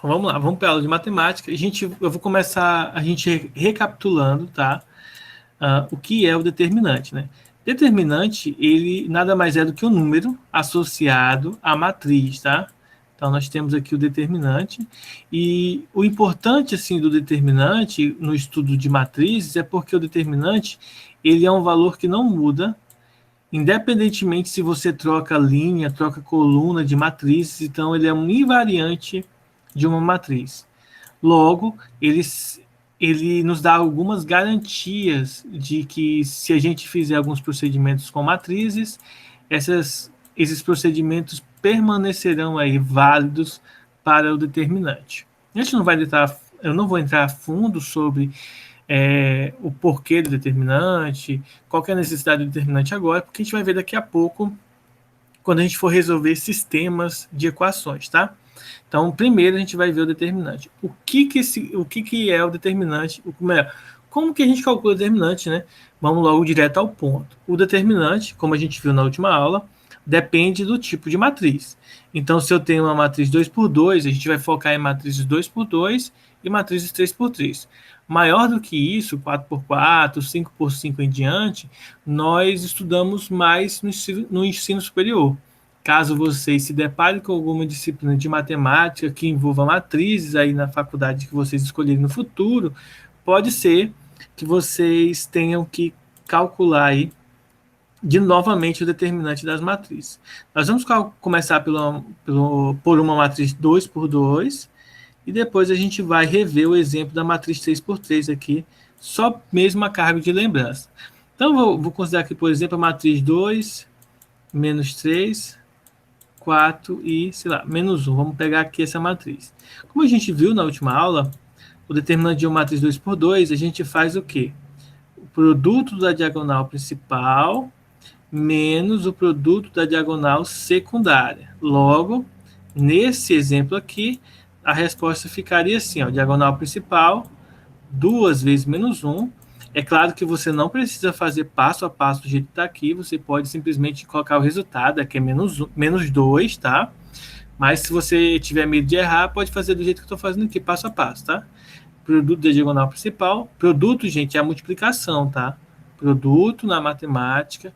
Então, vamos lá, vamos para a aula de matemática. Eu vou começar a gente recapitulando, tá? O que é o determinante, né? Determinante, ele nada mais é do que um número associado à matriz, tá? Então, nós temos aqui o determinante. E o importante, assim, do determinante no estudo de matrizes é porque o determinante, ele é um valor que não muda, independentemente se você troca linha, troca coluna de matrizes, então ele é um invariante de uma matriz. Logo, ele nos dá algumas garantias de que se a gente fizer alguns procedimentos com matrizes, esses procedimentos permanecerão aí válidos para o determinante. A gente não vai entrar, eu não vou entrar a fundo sobre o porquê do determinante, qual é a necessidade do determinante agora, porque a gente vai ver daqui a pouco, quando a gente for resolver sistemas de equações, tá? Então, primeiro a gente vai ver o determinante. O que é o determinante? Como que a gente calcula o determinante, né? Vamos logo direto ao ponto. O determinante, como a gente viu na última aula, depende do tipo de matriz. Então, se eu tenho uma matriz 2 por 2, a gente vai focar em matrizes 2 por 2 e matrizes 3 por 3. Maior do que isso, 4 por 4, 5 por 5 em diante, nós estudamos mais no ensino superior. Caso vocês se deparem com alguma disciplina de matemática que envolva matrizes aí na faculdade que vocês escolherem no futuro, pode ser que vocês tenham que calcular aí novamente o determinante das matrizes. Nós vamos começar por uma matriz 2 por 2 e depois a gente vai rever o exemplo da matriz 3 por 3 aqui, só mesmo a carga de lembrança. Então, vou considerar aqui, por exemplo, a matriz 2 menos 3, 4 e, sei lá, menos 1. Vamos pegar aqui essa matriz. Como a gente viu na última aula, o determinante de uma matriz 2 por 2, a gente faz o quê? O produto da diagonal principal menos o produto da diagonal secundária. Logo, nesse exemplo aqui, a resposta ficaria assim, ó, diagonal principal, 2 vezes menos 1. É claro que você não precisa fazer passo a passo do jeito que está aqui, você pode simplesmente colocar o resultado, que é menos 2, tá? Mas se você tiver medo de errar, pode fazer do jeito que eu estou fazendo aqui, passo a passo, tá? Produto da diagonal principal. Produto, gente, é a multiplicação, tá? Produto na matemática,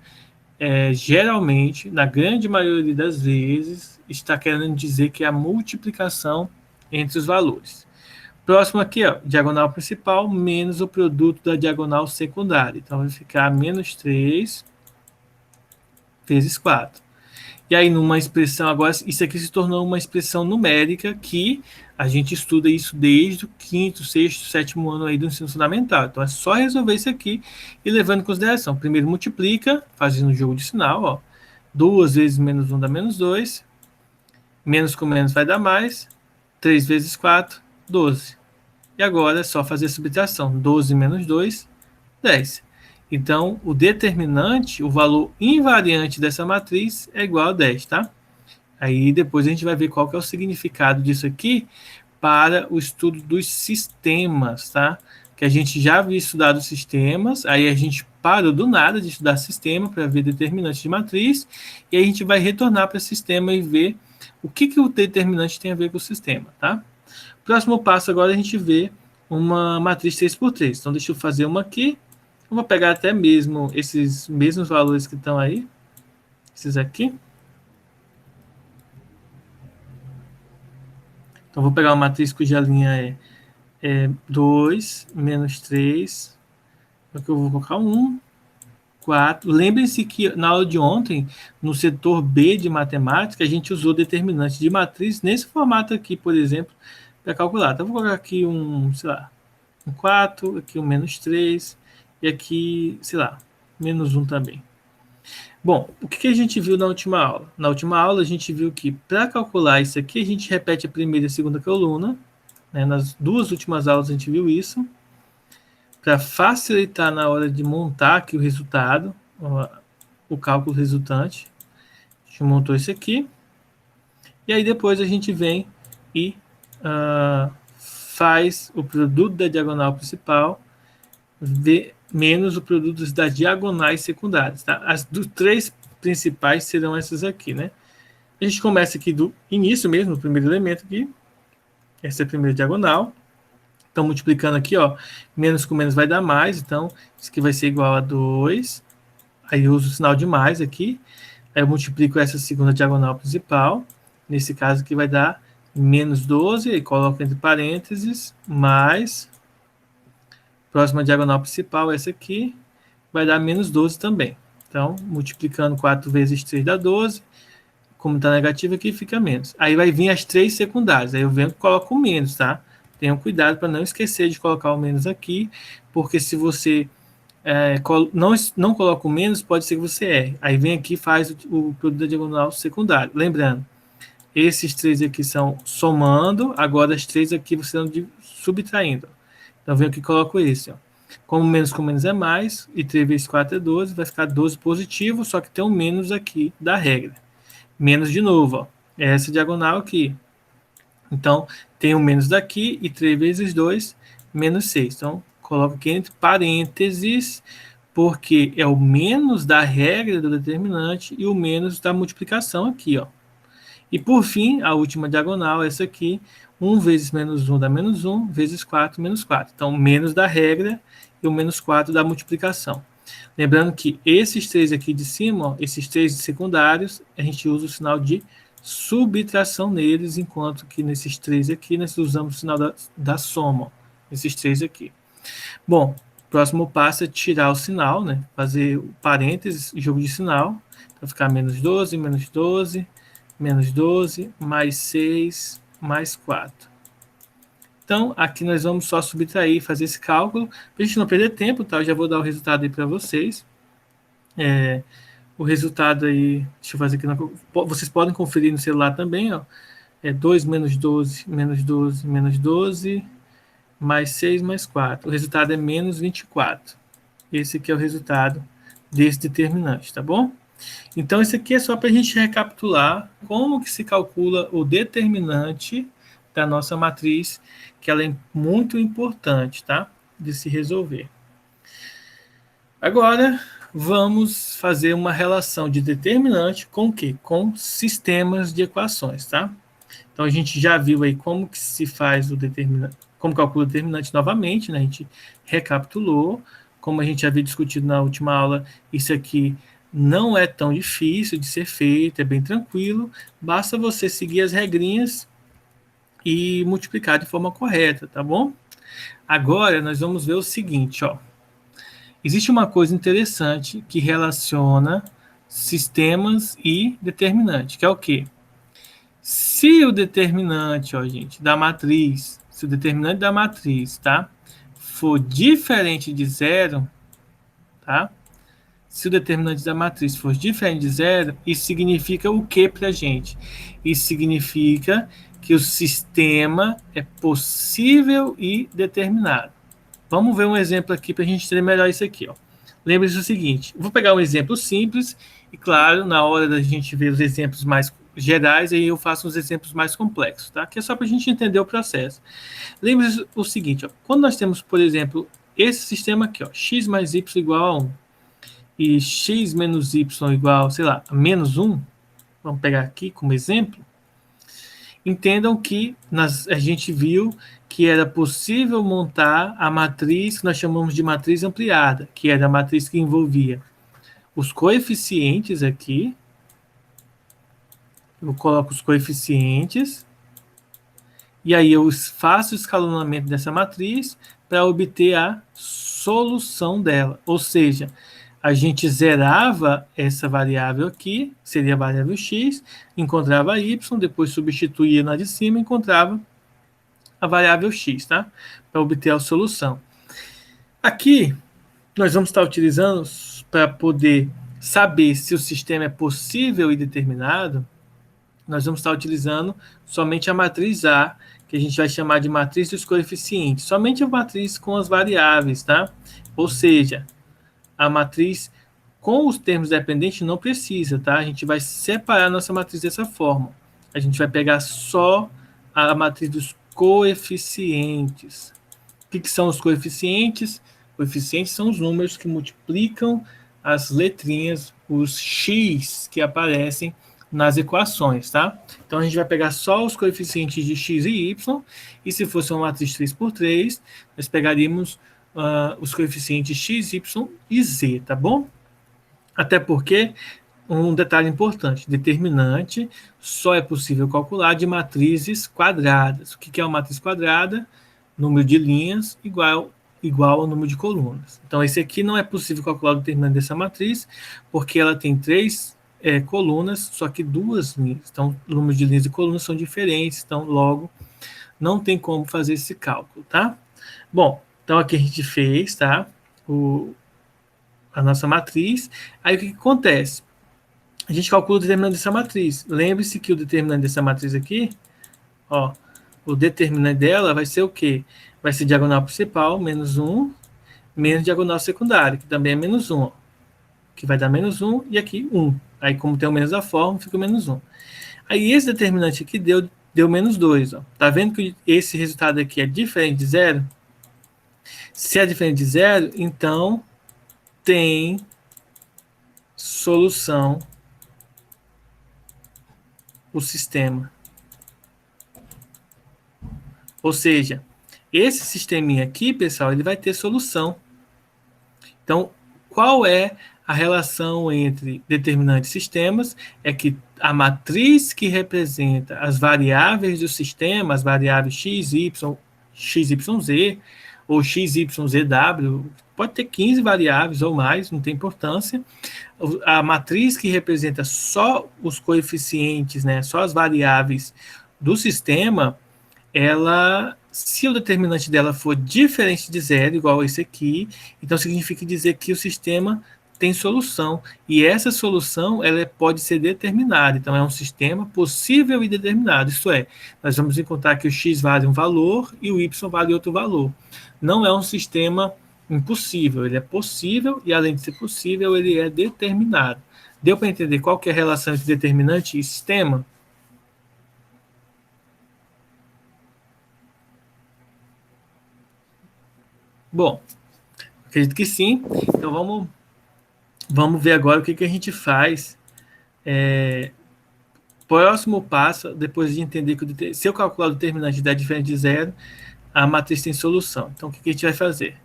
geralmente, na grande maioria das vezes, está querendo dizer que é a multiplicação entre os valores. Próximo aqui, ó, diagonal principal menos o produto da diagonal secundária. Então, vai ficar menos 3 vezes 4. E aí, numa expressão, agora, isso aqui se tornou uma expressão numérica que a gente estuda isso desde o 5º, 6º, 7º ano aí do ensino fundamental. Então, é só resolver isso aqui e levando em consideração. Primeiro, multiplica, fazendo o jogo de sinal, ó. 2 vezes menos 1 dá menos 2. Menos com menos vai dar mais. 3 vezes 4, 12. E agora é só fazer a subtração. 12 menos 2, 10. Então, o determinante, o valor invariante dessa matriz é igual a 10, tá? Aí depois a gente vai ver qual que é o significado disso aqui para o estudo dos sistemas, tá? Que a gente já havia estudado sistemas, aí a gente parou do nada de estudar sistema para ver determinante de matriz, e aí a gente vai retornar para o sistema e ver o que o determinante tem a ver com o sistema, tá? Próximo passo agora a gente vê uma matriz 3 por 3. Então, deixa eu fazer uma aqui. Eu vou pegar até mesmo esses mesmos valores que estão aí. Esses aqui. Então, vou pegar uma matriz cuja linha é 2, menos 3. Aqui eu vou colocar 1, 4. Lembrem-se que na aula de ontem, no setor B de matemática, a gente usou determinante de matriz nesse formato aqui, por exemplo, para calcular. Então, eu vou colocar aqui sei lá, um 4, aqui um menos 3, e aqui, sei lá, menos 1 também. Bom, o que a gente viu na última aula? Na última aula, a gente viu que para calcular isso aqui, a gente repete a primeira e a segunda coluna. Né? Nas duas últimas aulas, a gente viu isso. Para facilitar na hora de montar aqui o resultado, o cálculo resultante. A gente montou isso aqui. E aí depois a gente vem e faz o produto da diagonal principal menos o produto das diagonais secundárias. Tá? As três principais serão essas aqui, né? A gente começa aqui do início mesmo, o primeiro elemento aqui. Essa é a primeira diagonal. Então, multiplicando aqui, ó, menos com menos vai dar mais, então isso aqui vai ser igual a 2. Aí eu uso o sinal de mais aqui. Aí eu multiplico essa segunda diagonal principal. Nesse caso aqui vai dar menos 12, e coloco entre parênteses, mais. Próxima diagonal principal, essa aqui, vai dar menos 12 também. Então, multiplicando 4 vezes 3 dá 12. Como está negativo aqui, fica menos. Aí vai vir as 3 secundárias. Aí eu venho e coloco o menos, tá? Tenham cuidado para não esquecer de colocar o menos aqui, porque se você não coloca o menos, pode ser que você erre. Aí vem aqui e faz o produto da diagonal secundário. Lembrando, esses 3 aqui são somando, agora as 3 aqui você está subtraindo. Então vem aqui e coloco esse. Ó. Como menos com menos é mais, e 3 vezes 4 é 12, vai ficar 12 positivo, só que tem um menos aqui da regra. Menos de novo, ó. É essa diagonal aqui. Então, tem um menos daqui, e 3 vezes 2, menos 6. Então, coloco aqui entre parênteses, porque é o menos da regra do determinante e o menos da multiplicação aqui, ó. E por fim, a última diagonal, essa aqui, 1 vezes menos 1 dá menos 1, vezes 4, menos 4. Então, menos da regra e o menos 4 da multiplicação. Lembrando que esses 3 aqui de cima, ó, esses 3 secundários, a gente usa o sinal de subtração neles, enquanto que nesses 3 aqui, nós usamos o sinal da soma, ó, esses 3 aqui. Bom, o próximo passo é tirar o sinal, né? Fazer o parênteses, jogo de sinal. Então, ficar menos 12, menos 12, menos 12, mais 6, mais 4. Então, aqui nós vamos só subtrair e fazer esse cálculo. Para a gente não perder tempo, tá? Eu já vou dar o resultado aí para vocês. O resultado aí, deixa eu fazer aqui. Vocês podem conferir no celular também, ó. 2 menos 12, menos 12, menos 12, mais 6, mais 4. O resultado é menos 24. Esse aqui é o resultado desse determinante, tá bom? Então, isso aqui é só para a gente recapitular como que se calcula o determinante da nossa matriz, que ela é muito importante, tá? De se resolver. Agora, vamos fazer uma relação de determinante com o quê? Com sistemas de equações, tá? Então, a gente já viu aí como que se faz o determinante, como calcula o determinante novamente, né? A gente recapitulou, como a gente havia discutido na última aula, isso aqui não é tão difícil de ser feito, é bem tranquilo, basta você seguir as regrinhas e multiplicar de forma correta, tá bom? Agora, nós vamos ver o seguinte, ó. Existe uma coisa interessante que relaciona sistemas e determinante, que é o quê? Se o determinante, ó, gente, da matriz, se o determinante da matriz, tá, for diferente de zero, tá? Se o determinante da matriz for diferente de zero, isso significa o que para a gente? Isso significa que o sistema é possível e determinado. Vamos ver um exemplo aqui para a gente entender melhor isso aqui. Lembre-se do seguinte, vou pegar um exemplo simples e, claro, na hora da gente ver os exemplos mais gerais, aí eu faço os exemplos mais complexos, tá? Que é só para a gente entender o processo. Lembre-se o seguinte, ó, quando nós temos, por exemplo, esse sistema aqui, ó, x mais y igual a 1, e x menos y igual, sei lá, a menos 1, vamos pegar aqui como exemplo, entendam que a gente viu que era possível montar a matriz que nós chamamos de matriz ampliada, que era a matriz que envolvia os coeficientes aqui, eu coloco os coeficientes, e aí eu faço o escalonamento dessa matriz para obter a solução dela, ou seja, a gente zerava essa variável aqui, seria a variável x, encontrava y, depois substituía na de cima e encontrava a variável x, tá? Para obter a solução. Aqui, nós vamos estar utilizando para poder saber se o sistema é possível e determinado, nós vamos estar utilizando somente a matriz A, que a gente vai chamar de matriz dos coeficientes, somente a matriz com as variáveis, tá? Ou seja, a matriz com os termos dependentes não precisa, tá? A gente vai separar a nossa matriz dessa forma. A gente vai pegar só a matriz dos coeficientes. O que são os coeficientes? Coeficientes são os números que multiplicam as letrinhas, os x que aparecem nas equações, tá? Então, a gente vai pegar só os coeficientes de x e y, e se fosse uma matriz 3x3, nós pegaríamos os coeficientes x, y e z, tá bom? Até porque, um detalhe importante, determinante só é possível calcular de matrizes quadradas. O que é uma matriz quadrada? Número de linhas igual ao número de colunas. Então, esse aqui não é possível calcular o determinante dessa matriz, porque ela tem 3 colunas, só que 2 linhas. Então, o número de linhas e colunas são diferentes, então, logo, não tem como fazer esse cálculo, tá? Bom, então aqui a gente fez, tá? A nossa matriz. Aí, o que acontece? A gente calcula o determinante dessa matriz. Lembre-se que o determinante dessa matriz aqui, ó, o determinante dela vai ser o quê? Vai ser diagonal principal, menos 1, menos diagonal secundária, que também é menos 1, ó, que vai dar menos 1, e aqui 1. Aí, como tem o menos da forma, fica menos 1. Aí, esse determinante aqui deu menos 2. Ó. Tá vendo que esse resultado aqui é diferente de zero? Se é diferente de zero, então tem solução o sistema. Ou seja, esse sisteminha aqui, pessoal, ele vai ter solução. Então, qual é a relação entre determinantes e sistemas? É que a matriz que representa as variáveis do sistema, as variáveis x, y, z, ou x, y, z, w, pode ter 15 variáveis ou mais, não tem importância. A matriz que representa só os coeficientes, né, só as variáveis do sistema, ela, se o determinante dela for diferente de zero, igual esse aqui, então significa dizer que o sistema tem solução, e essa solução ela pode ser determinada, então é um sistema possível e determinado, isto é, nós vamos encontrar que o x vale um valor e o y vale outro valor. Não é um sistema impossível, ele é possível e além de ser possível, ele é determinado. Deu para entender qual que é a relação entre determinante e sistema? Bom, acredito que sim. Então vamos ver agora o que a gente faz. Próximo passo, depois de entender que se eu calcular o determinante der diferente de zero, a matriz tem solução. Então, o que a gente vai fazer?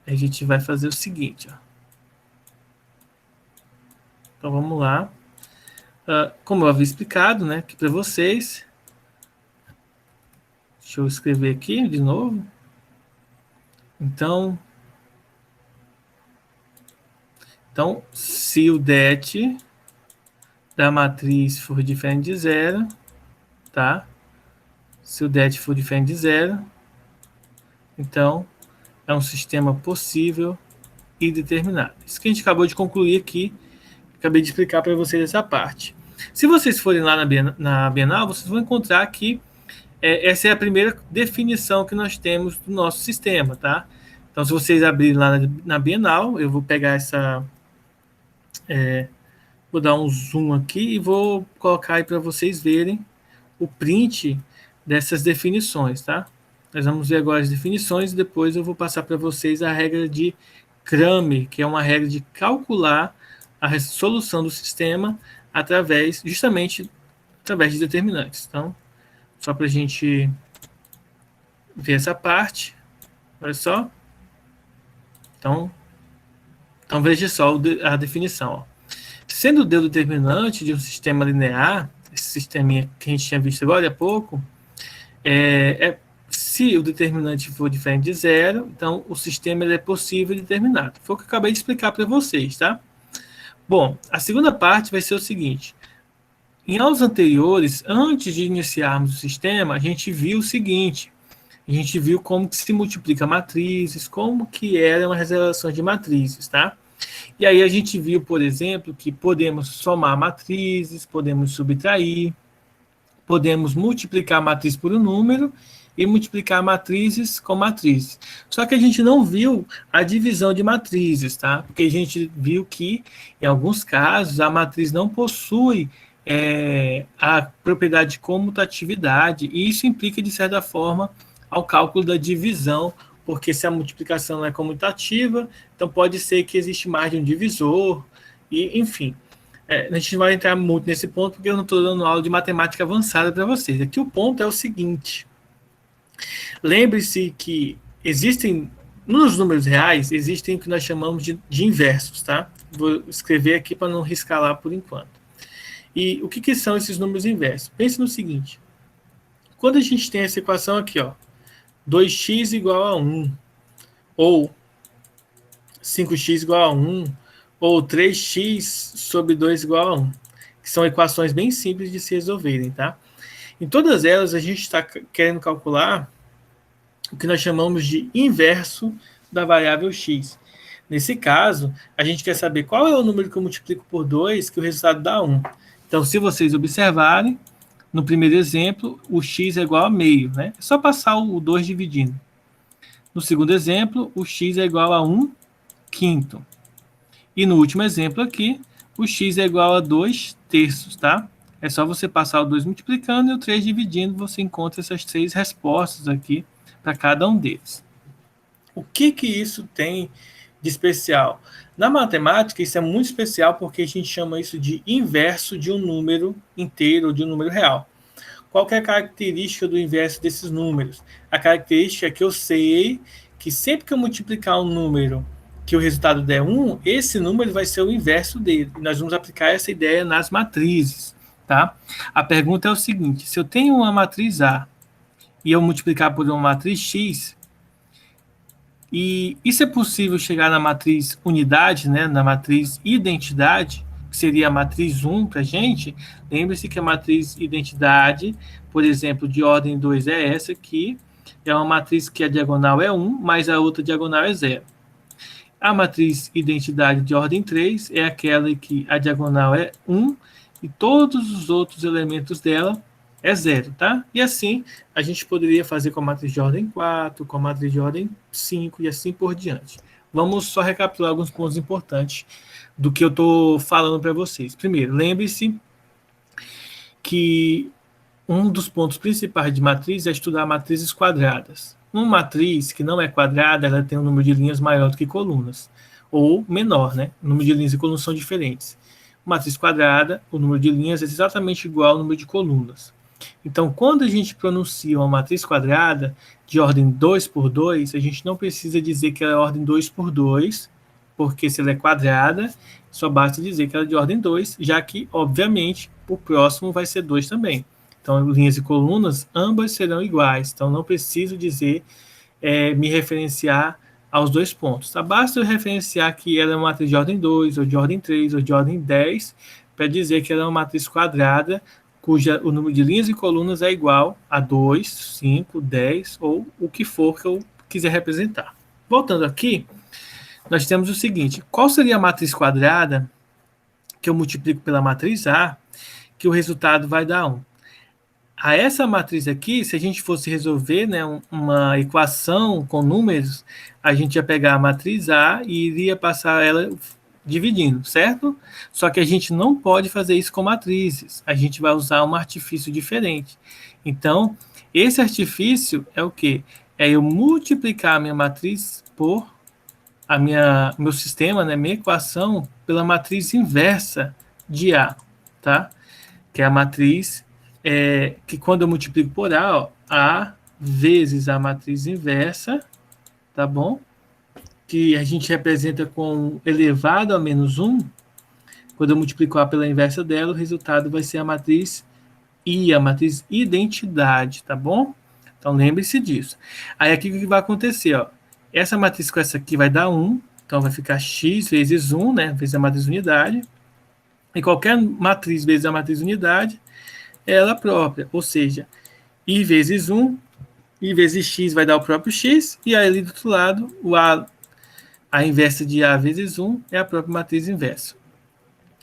A gente vai fazer o seguinte. Ó. Então, vamos lá. Como eu havia explicado, né, aqui para vocês. Deixa eu escrever aqui de novo. Então, se o det da matriz for diferente de zero, tá? Se o det for diferente de zero, então é um sistema possível e determinado. Isso que a gente acabou de concluir aqui, acabei de explicar para vocês essa parte. Se vocês forem lá na Bienal, vocês vão encontrar que essa é a primeira definição que nós temos do nosso sistema, tá? Então, se vocês abrirem lá na Bienal, eu vou pegar essa... vou dar um zoom aqui e vou colocar aí para vocês verem o print dessas definições, tá? Nós vamos ver agora as definições e depois eu vou passar para vocês a regra de Cramer, que é uma regra de calcular a solução do sistema justamente através de determinantes. Então, só para a gente ver essa parte, olha só. Então veja só a definição. Ó. Sendo D o determinante de um sistema linear, esse sisteminha que a gente tinha visto agora há pouco, se o determinante for diferente de zero, então o sistema ele é possível e determinado. Foi o que eu acabei de explicar para vocês, tá? Bom, a segunda parte vai ser o seguinte. Em aulas anteriores, antes de iniciarmos o sistema, a gente viu o seguinte. A gente viu como que se multiplica matrizes, como que eram as relações de matrizes, tá? E aí a gente viu, por exemplo, que podemos somar matrizes, podemos subtrair, podemos multiplicar a matriz por um número e multiplicar matrizes com matrizes. Só que a gente não viu a divisão de matrizes, tá? Porque a gente viu que, em alguns casos, a matriz não possui a propriedade de comutatividade, e isso implica, de certa forma, ao cálculo da divisão, porque se a multiplicação não é comutativa, então pode ser que existe mais de um divisor, e enfim. A gente não vai entrar muito nesse ponto, porque eu não estou dando aula de matemática avançada para vocês. Aqui o ponto é o seguinte. Lembre-se que existem, nos números reais, existem o que nós chamamos de inversos, tá? Vou escrever aqui para não riscar lá por enquanto. E o que são esses números inversos? Pense no seguinte. Quando a gente tem essa equação aqui, ó, 2x igual a 1, ou 5x igual a 1, ou 3x sobre 2 igual a 1, que são equações bem simples de se resolverem, tá? Em todas elas, a gente está querendo calcular o que nós chamamos de inverso da variável x. Nesse caso, a gente quer saber qual é o número que eu multiplico por 2 que o resultado dá 1. Então, se vocês observarem, no primeiro exemplo, o x é igual a meio, né? É só passar o 2 dividindo. No segundo exemplo, o x é igual a 1 quinto. E no último exemplo aqui, o x é igual a 2 terços, tá? É só você passar o 2 multiplicando e o 3 dividindo, você encontra essas 3 respostas aqui para cada um deles. O que isso tem de especial? Na matemática, isso é muito especial porque a gente chama isso de inverso de um número inteiro ou de um número real. Qual que é a característica do inverso desses números? A característica é que eu sei que sempre que eu multiplicar um número que o resultado der 1, esse número vai ser o inverso dele. E nós vamos aplicar essa ideia nas matrizes, tá? A pergunta é o seguinte, se eu tenho uma matriz A e eu multiplicar por uma matriz X, e isso é possível chegar na matriz unidade, né, na matriz identidade, que seria a matriz 1 para a gente. Lembre-se que a matriz identidade, por exemplo, de ordem 2 é essa aqui, é uma matriz que a diagonal é 1, mas a outra diagonal é 0. A matriz identidade de ordem 3 é aquela que a diagonal é 1 e todos os outros elementos dela é 0, tá? E assim, a gente poderia fazer com a matriz de ordem 4, com a matriz de ordem 5 e assim por diante. Vamos só recapitular alguns pontos importantes do que eu estou falando para vocês. Primeiro, lembre-se que um dos pontos principais de matriz é estudar matrizes quadradas. Uma matriz que não é quadrada, ela tem um número de linhas maior do que colunas, ou menor, né? O número de linhas e colunas são diferentes. Matriz quadrada, o número de linhas é exatamente igual ao número de colunas. Então, quando a gente pronuncia uma matriz quadrada de ordem 2 por 2, a gente não precisa dizer que ela é ordem 2 por 2, porque se ela é quadrada, só basta dizer que ela é de ordem 2, já que, obviamente, o próximo vai ser 2 também. Então, linhas e colunas, ambas serão iguais. Então, não preciso dizer, me referenciar aos dois pontos. Tá? Basta eu referenciar que ela é uma matriz de ordem 2, ou de ordem 3, ou de ordem 10, para dizer que ela é uma matriz quadrada, cuja o número de linhas e colunas é igual a 2, 5, 10, ou o que for que eu quiser representar. Voltando aqui, nós temos o seguinte, qual seria a matriz quadrada que eu multiplico pela matriz A, que o resultado vai dar 1? A essa matriz aqui, se a gente fosse resolver, né, uma equação com números, a gente ia pegar a matriz A e iria passar ela dividindo, certo? Só que a gente não pode fazer isso com matrizes. A gente vai usar um artifício diferente. Então, esse artifício é o quê? É eu multiplicar a minha matriz por meu sistema, né, minha equação, pela matriz inversa de A, tá? Que é a matriz que quando eu multiplico por A, ó, A vezes a matriz inversa, tá bom? Que a gente representa com elevado a menos 1, quando eu multiplico A pela inversa dela, o resultado vai ser a matriz I, a matriz identidade, tá bom? Então, lembre-se disso. Aí, aqui o que vai acontecer, ó? Essa matriz com essa aqui vai dar 1, então vai ficar x vezes 1, né? Vezes a matriz unidade. E qualquer matriz vezes a matriz unidade é ela própria, ou seja, I vezes 1, I vezes x vai dar o próprio x, e aí ali do outro lado, a inversa de A vezes 1 é a própria matriz inversa.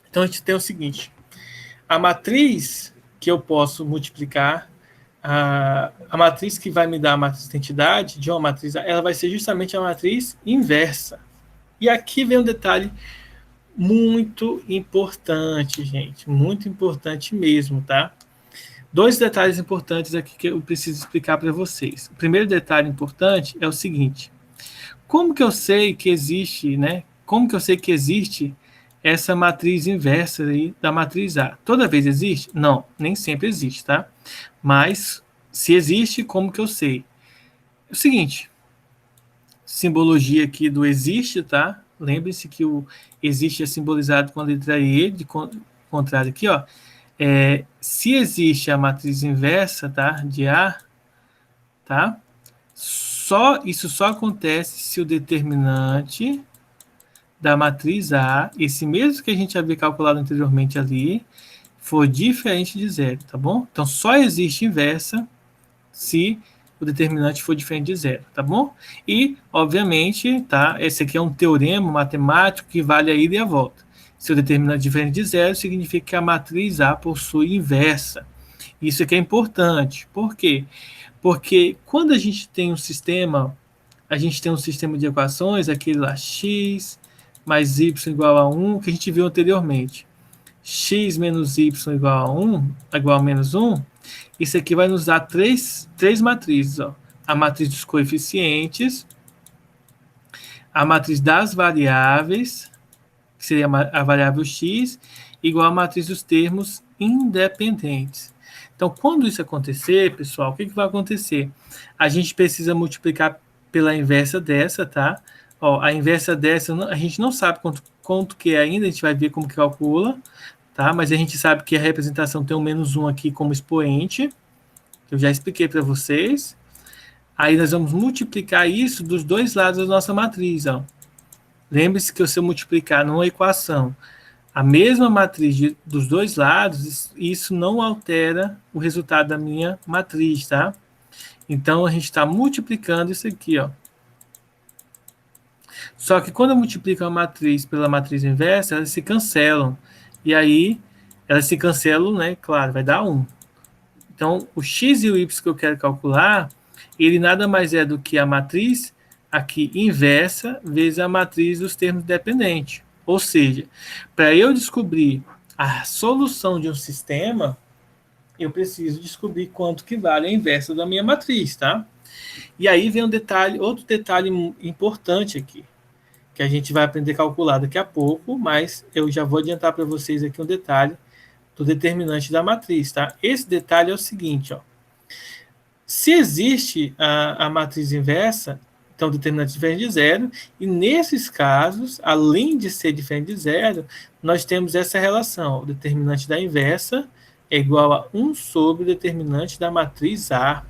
Então, a gente tem o seguinte, a matriz que eu posso multiplicar, a matriz que vai me dar a matriz identidade de uma matriz, ela vai ser justamente a matriz inversa. E aqui vem um detalhe muito importante, gente, muito importante mesmo, tá? Dois detalhes importantes aqui que eu preciso explicar para vocês. O primeiro detalhe importante é o seguinte, como que eu sei que existe, né? Como que eu sei que existe essa matriz inversa aí da matriz A. Toda vez existe? Não, nem sempre existe, tá? Mas se existe, como que eu sei? É o seguinte, simbologia aqui do existe, tá? Lembre-se que o existe é simbolizado com a letra E, de contrário aqui, ó. Se existe a matriz inversa, tá? De A, tá? Isso só acontece se o determinante da matriz A, esse mesmo que a gente havia calculado anteriormente ali, for diferente de zero, tá bom? Então, só existe inversa se o determinante for diferente de zero, tá bom? E, obviamente, tá? Esse aqui é um teorema matemático que vale a ida e a volta. Se o determinante é diferente de zero, significa que a matriz A possui inversa. Isso aqui é importante. Por quê? Porque quando a gente tem um sistema de equações, aquele lá x mais y igual a 1, que a gente viu anteriormente. X menos y igual a 1, igual a menos 1, isso aqui vai nos dar três matrizes. Ó. A matriz dos coeficientes, a matriz das variáveis, que seria a variável x, igual a matriz dos termos independentes. Então, quando isso acontecer, pessoal, o que vai acontecer? A gente precisa multiplicar pela inversa dessa, tá? Ó, a inversa dessa, a gente não sabe quanto que é ainda, a gente vai ver como que calcula, tá? Mas a gente sabe que a representação tem um menos 1 aqui como expoente, que eu já expliquei para vocês. Aí nós vamos multiplicar isso dos dois lados da nossa matriz, ó. Lembre-se que se eu multiplicar numa equação a mesma matriz dos dois lados, isso não altera o resultado da minha matriz, tá? Então, a gente está multiplicando isso aqui, ó. Só que quando eu multiplico a matriz pela matriz inversa, elas se cancelam. E aí, elas se cancelam, né? Claro, vai dar 1. Então, o x e o y que eu quero calcular, ele nada mais é do que a matriz aqui inversa vezes a matriz dos termos dependentes. Ou seja, para eu descobrir a solução de um sistema, eu preciso descobrir quanto que vale a inversa da minha matriz, tá? E aí vem outro detalhe importante aqui, que a gente vai aprender a calcular daqui a pouco, mas eu já vou adiantar para vocês aqui um detalhe do determinante da matriz, tá? Esse detalhe é o seguinte, ó. Se existe a matriz inversa, então o determinante é diferente de zero, e nesses casos, além de ser diferente de zero, nós temos essa relação, o determinante da inversa é igual a 1 sobre o determinante da matriz A.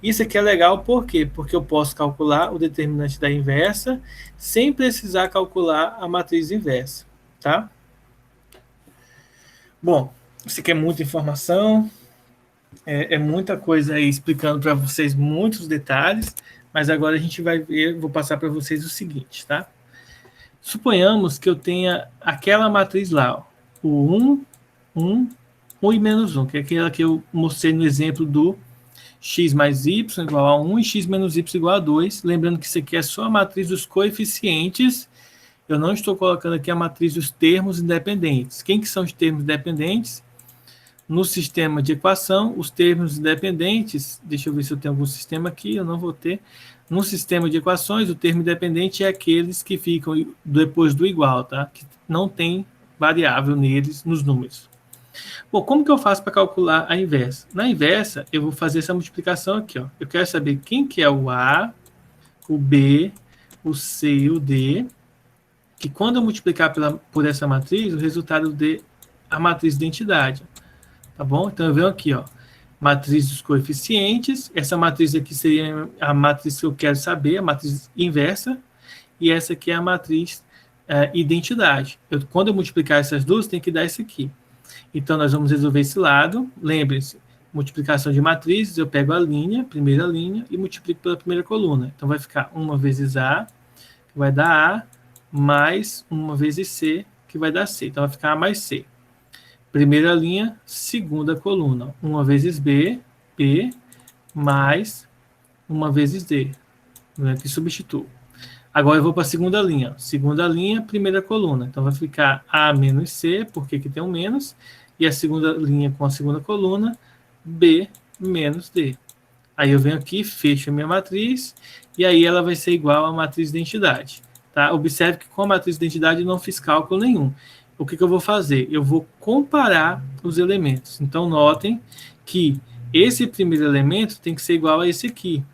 Isso aqui é legal, por quê? Porque eu posso calcular o determinante da inversa sem precisar calcular a matriz inversa, tá? Bom, isso aqui é muita informação, é muita coisa aí explicando para vocês muitos detalhes, mas agora a gente vai ver, vou passar para vocês o seguinte, tá? Suponhamos que eu tenha aquela matriz lá, ó, o 1, 1, 1 e menos 1, que é aquela que eu mostrei no exemplo do x mais y igual a 1 e x menos y igual a 2. Lembrando que isso aqui é só a matriz dos coeficientes. Eu não estou colocando aqui a matriz dos termos independentes. Quem que são os termos independentes? No sistema de equação, os termos independentes, deixa eu ver se eu tenho algum sistema aqui, eu não vou ter. No sistema de equações, o termo independente é aqueles que ficam depois do igual, tá? Que não tem variável neles, nos números. Bom, como que eu faço para calcular a inversa? Na inversa, eu vou fazer essa multiplicação aqui, ó. Eu quero saber quem que é o A, o B, o C e o D, que quando eu multiplicar por essa matriz, o resultado dê a matriz de identidade. Tá bom? Então eu venho aqui, ó, matriz dos coeficientes. Essa matriz aqui seria a matriz que eu quero saber, a matriz inversa, e essa aqui é a matriz identidade. Quando eu multiplicar essas duas, tem que dar isso aqui. Então nós vamos resolver esse lado. Lembre-se, multiplicação de matrizes, eu pego a linha, primeira linha, e multiplico pela primeira coluna. Então vai ficar 1 vezes A, que vai dar A, mais 1 vezes C, que vai dar C. Então vai ficar A mais C. Primeira linha, segunda coluna. 1 vezes B, B, mais 1 vezes D. Que substituo. Agora eu vou para a segunda linha. Segunda linha, primeira coluna. Então vai ficar A menos C, porque aqui tem um menos. E a segunda linha com a segunda coluna, B menos D. Aí eu venho aqui, fecho a minha matriz, e aí ela vai ser igual à matriz de identidade. Tá? Observe que com a matriz de identidade eu não fiz cálculo nenhum. O que eu vou fazer? Eu vou comparar os elementos. Então, notem que esse primeiro elemento tem que ser igual a esse aqui.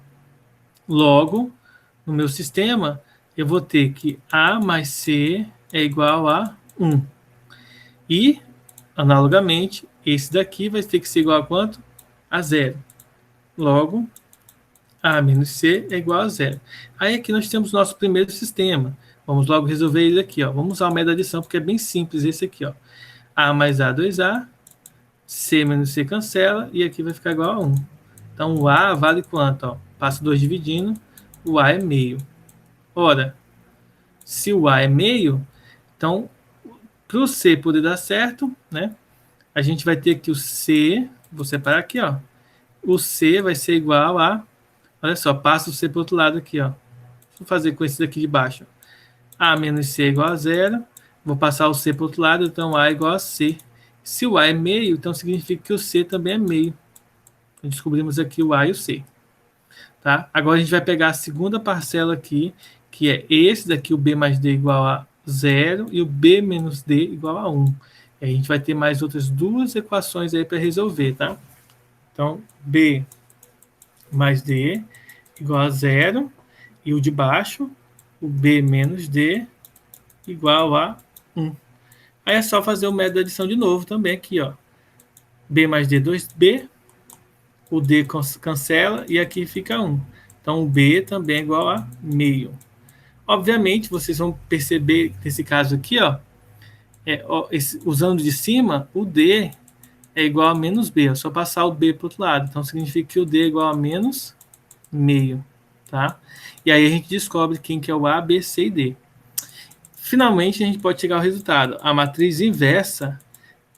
Logo, no meu sistema, eu vou ter que A mais C é igual a 1. E, analogamente, esse daqui vai ter que ser igual a quanto? A 0. Logo, A menos C é igual a 0. Aí aqui nós temos nosso primeiro sistema. Vamos logo resolver ele aqui. Ó. Vamos usar o método de adição, porque é bem simples esse aqui. Ó. A mais A, 2A. C menos C cancela. E aqui vai ficar igual a 1. Então, o A vale quanto? Ó? Passo 2 dividindo. O A é meio. Ora, se o A é meio, então, para o C poder dar certo, né? A gente vai ter que o C, vou separar aqui, ó. O C vai ser igual a, olha só, passa o C para o outro lado aqui, ó. Vou fazer com esse daqui de baixo. A menos C é igual a 0. Vou passar o C para o outro lado, então A é igual a C. Se o A é meio, então significa que o C também é meio. Então, descobrimos aqui o A e o C. Tá? Agora a gente vai pegar a segunda parcela aqui, que é esse daqui, o B mais D igual a 0 e o B menos D igual a 1. E a gente vai ter mais outras duas equações aí para resolver, tá? Então, B mais D igual a 0 e o de baixo, o B menos D igual a 1. Aí é só fazer o método de adição de novo também aqui, ó. B mais D, 2B, o D cancela e aqui fica 1. Então, o B também é igual a meio. Obviamente, vocês vão perceber, nesse caso aqui, ó, usando de cima, o D é igual a menos B. É só passar o B para o outro lado. Então, significa que o D é igual a menos meio. Tá? E aí a gente descobre quem que é o A, B, C e D. Finalmente, a gente pode chegar ao resultado. A matriz inversa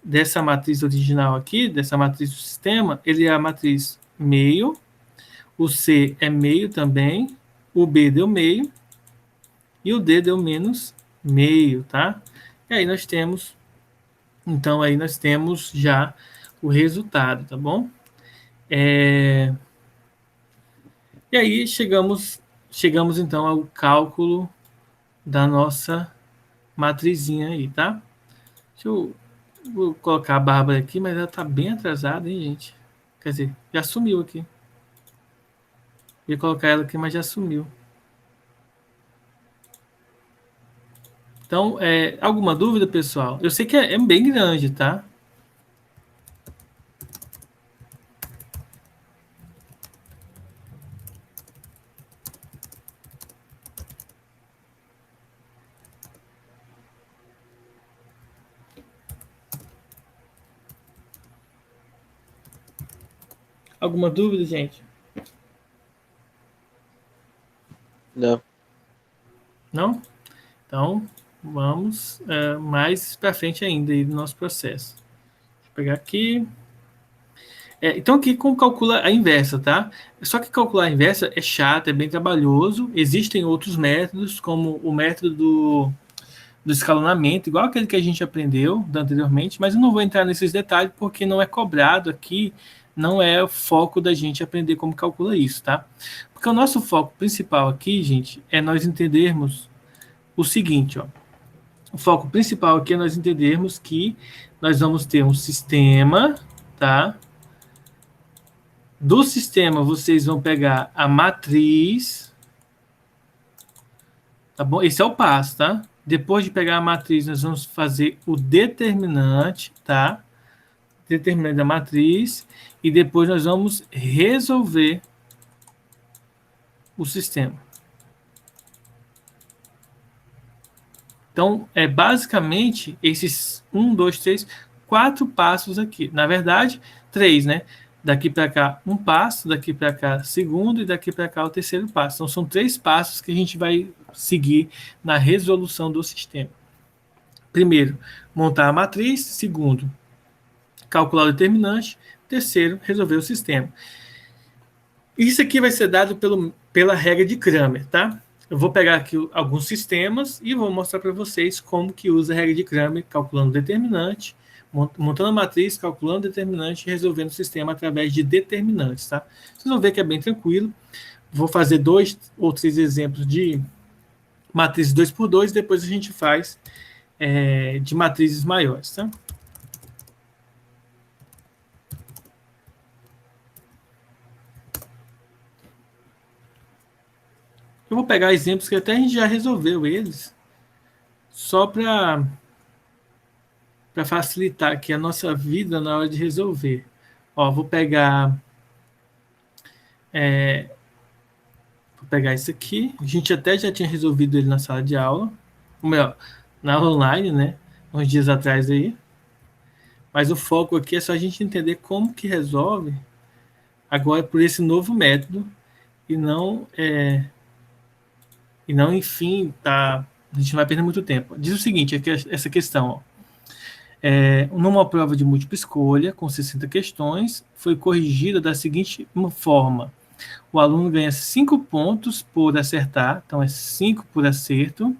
dessa matriz original aqui, dessa matriz do sistema, ele é a matriz meio, o C é meio também, o B deu meio, e o D deu menos meio, tá? E aí nós temos, então aí nós temos já o resultado, tá bom? E aí chegamos então ao cálculo da nossa matrizinha aí, tá? Vou colocar a Bárbara aqui, mas ela tá bem atrasada, hein, gente? Quer dizer, já sumiu aqui. Ia colocar ela aqui, mas já sumiu. Então, alguma dúvida, pessoal? Eu sei que é bem grande, tá? Alguma dúvida, gente? Não. Não? Então, vamos mais para frente ainda aí do nosso processo. Deixa eu pegar aqui. Então, aqui como calcula a inversa, tá? Só que calcular a inversa é chato, é bem trabalhoso. Existem outros métodos, como o método do escalonamento, igual aquele que a gente aprendeu anteriormente, mas eu não vou entrar nesses detalhes porque não é cobrado aqui, não é o foco da gente aprender como calcula isso, tá? Porque o nosso foco principal aqui, gente, é nós entendermos o seguinte, ó. O foco principal aqui é nós entendermos que nós vamos ter um sistema, tá? Do sistema, vocês vão pegar a matriz, tá bom? Esse é o passo, tá? Depois de pegar a matriz, nós vamos fazer o determinante, tá? Determinante da matriz. E depois nós vamos resolver o sistema. Então, basicamente esses 1, 2, 3, 4 passos aqui. Na verdade, 3, né? Daqui para cá, um passo, daqui para cá, segundo, e daqui para cá, o terceiro passo. Então, são 3 passos que a gente vai seguir na resolução do sistema. Primeiro, montar a matriz. Segundo, calcular o determinante. Terceiro, resolver o sistema. Isso aqui vai ser dado pela regra de Cramer, tá? Eu vou pegar aqui alguns sistemas e vou mostrar para vocês como que usa a regra de Cramer, calculando o determinante, montando a matriz, calculando o determinante e resolvendo o sistema através de determinantes, tá? Vocês vão ver que é bem tranquilo. Vou fazer 2 ou 3 exemplos de matriz 2 por 2, depois a gente faz de matrizes maiores, tá? Eu vou pegar exemplos que até a gente já resolveu eles, só para facilitar aqui a nossa vida na hora de resolver. Ó, vou pegar isso aqui. A gente até já tinha resolvido ele na sala de aula, ou melhor, na aula online, né? Uns dias atrás aí. Mas o foco aqui é só a gente entender como que resolve agora por esse novo método e não, enfim, a gente não vai perder muito tempo. Diz o seguinte, essa questão, ó. Numa prova de múltipla escolha, com 60 questões, foi corrigida da seguinte forma. O aluno ganha 5 pontos por acertar, então é 5 por acerto,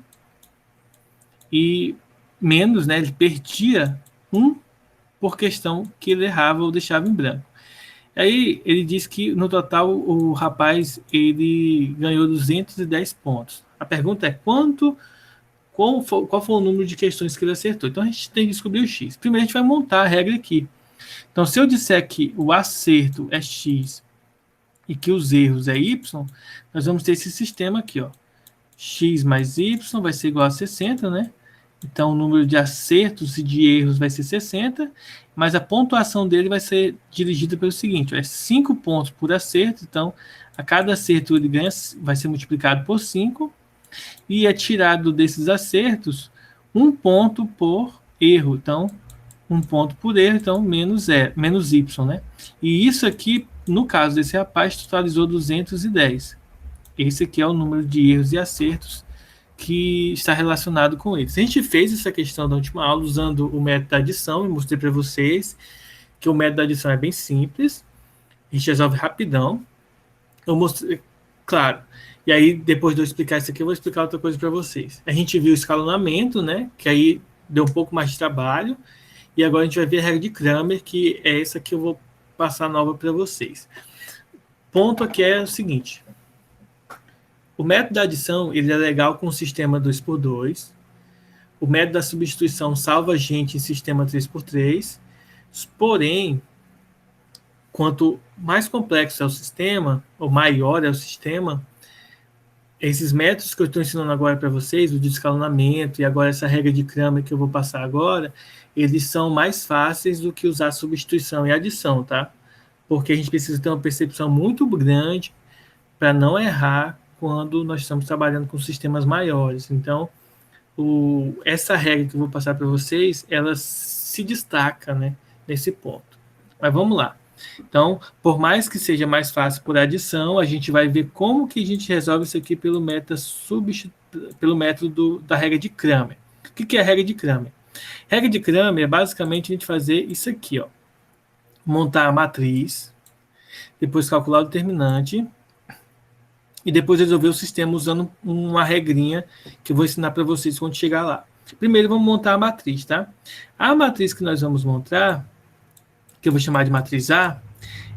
e menos, né, ele perdia 1 por questão que ele errava ou deixava em branco. Aí ele diz que no total o rapaz ele ganhou 210 pontos. A pergunta é qual foi o número de questões que ele acertou? Então a gente tem que descobrir o X. Primeiro a gente vai montar a regra aqui. Então se eu disser que o acerto é X e que os erros é Y, nós vamos ter esse sistema aqui, ó. X mais Y vai ser igual a 60, né? Então, o número de acertos e de erros vai ser 60, mas a pontuação dele vai ser dirigida pelo seguinte, é 5 pontos por acerto, então, a cada acerto ele ganha, vai ser multiplicado por 5, e é tirado desses acertos 1 ponto por erro, então, 1 ponto por erro, então, menos Y, né? E isso aqui, no caso desse rapaz, totalizou 210. Esse aqui é o número de erros e acertos que está relacionado com eles. A gente fez essa questão da última aula usando o método da adição, e mostrei para vocês que o método da adição é bem simples, a gente resolve rapidão. Eu mostrei, claro, e aí depois de eu explicar isso aqui, eu vou explicar outra coisa para vocês. A gente viu o escalonamento, né, que aí deu um pouco mais de trabalho, e agora a gente vai ver a regra de Cramer, que é essa que eu vou passar nova para vocês. Ponto aqui é o seguinte: o método da adição ele é legal com o sistema 2x2. O método da substituição salva a gente em sistema 3x3. Porém, quanto mais complexo é o sistema, ou maior é o sistema, esses métodos que eu estou ensinando agora para vocês, o de escalonamento e agora essa regra de Cramer que eu vou passar agora, eles são mais fáceis do que usar substituição e adição, tá? Porque a gente precisa ter uma percepção muito grande para não errar quando nós estamos trabalhando com sistemas maiores. Então, essa regra que eu vou passar para vocês, ela se destaca, né, nesse ponto. Mas vamos lá. Então, por mais que seja mais fácil por adição, a gente vai ver como que a gente resolve isso aqui pelo método da regra de Cramer. O que é a regra de Cramer? Regra de Cramer é basicamente a gente fazer isso aqui, ó. Montar a matriz, depois calcular o determinante, e depois resolver o sistema usando uma regrinha que eu vou ensinar para vocês quando chegar lá. Primeiro vamos montar a matriz, tá? A matriz que nós vamos montar, que eu vou chamar de matriz A,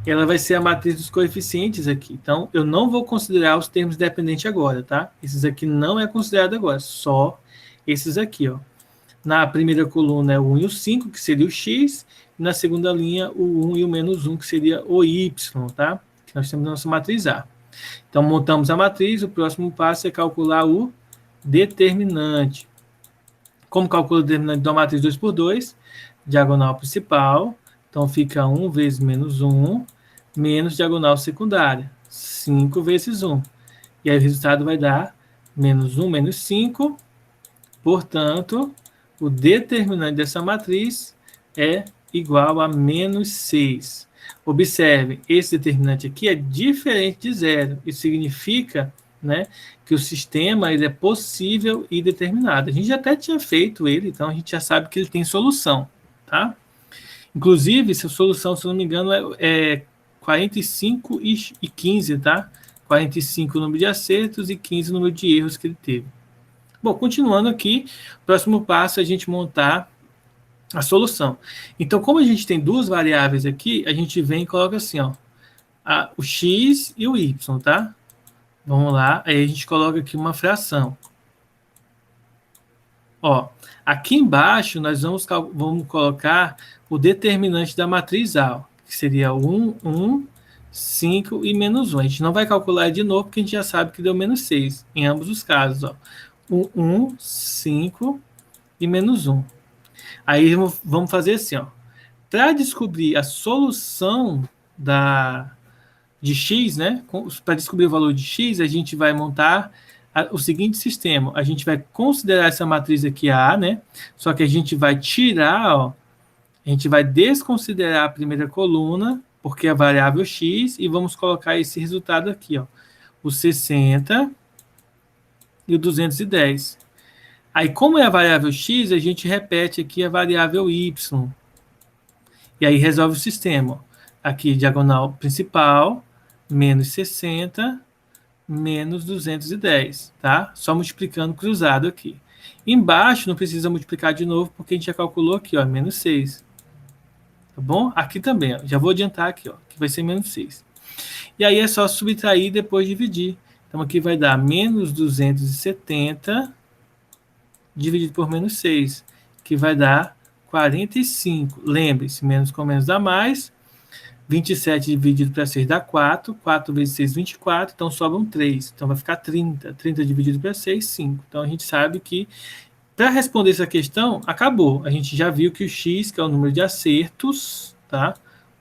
ela vai ser a matriz dos coeficientes aqui. Então, eu não vou considerar os termos dependentes agora, tá? Esses aqui não é considerado agora, só esses aqui, ó. Na primeira coluna é o 1 e o 5, que seria o x, e na segunda linha o 1 e o menos 1, que seria o y, tá? Que nós temos a nossa matriz A. Então, montamos a matriz, o próximo passo é calcular o determinante. Como calcula o determinante da matriz 2x2? Diagonal principal, então fica 1 vezes menos 1, menos diagonal secundária, 5 vezes 1. E aí o resultado vai dar menos 1 menos 5, portanto, o determinante dessa matriz é igual a menos 6. Observe, esse determinante aqui é diferente de zero. Isso significa, né, que o sistema ele é possível e determinado. A gente até tinha feito ele, então a gente já sabe que ele tem solução, tá? Inclusive, essa solução, se eu não me engano, é 45 e 15, tá? 45 o número de acertos e 15 o número de erros que ele teve. Bom, continuando aqui, o próximo passo é a gente montar a solução. Então, como a gente tem duas variáveis aqui, a gente vem e coloca assim, ó, o x e o y, tá? Vamos lá, aí a gente coloca aqui uma fração. Ó, aqui embaixo nós vamos colocar o determinante da matriz A, ó, que seria 1, 1, 5 e menos 1. A gente não vai calcular de novo, porque a gente já sabe que deu menos 6 em ambos os casos. Ó. 1, 5 e menos 1. Aí vamos fazer assim, ó. Para descobrir a solução de x, né? Para descobrir o valor de x, a gente vai montar o seguinte sistema. A gente vai considerar essa matriz aqui A, né? Só que a gente vai tirar, ó, a gente vai desconsiderar a primeira coluna, porque é a variável x, e vamos colocar esse resultado aqui, ó. O 60 e o 210. Aí, como é a variável x, a gente repete aqui a variável y. E aí resolve o sistema. Ó. Aqui, diagonal principal, menos 60, menos 210, tá? Só multiplicando cruzado aqui. Embaixo não precisa multiplicar de novo, porque a gente já calculou aqui, ó, menos 6. Tá bom? Aqui também, ó, já vou adiantar aqui, ó, que vai ser menos 6. E aí é só subtrair e depois dividir. Então aqui vai dar menos 270 dividido por menos 6, que vai dar 45. Lembre-se, menos com menos dá mais. 27 dividido para 6 dá 4. 4 vezes 6, 24. Então sobram 3. Então vai ficar 30. 30 dividido para 6, 5. Então a gente sabe que para responder essa questão, acabou. A gente já viu que o x, que é o número de acertos, tá?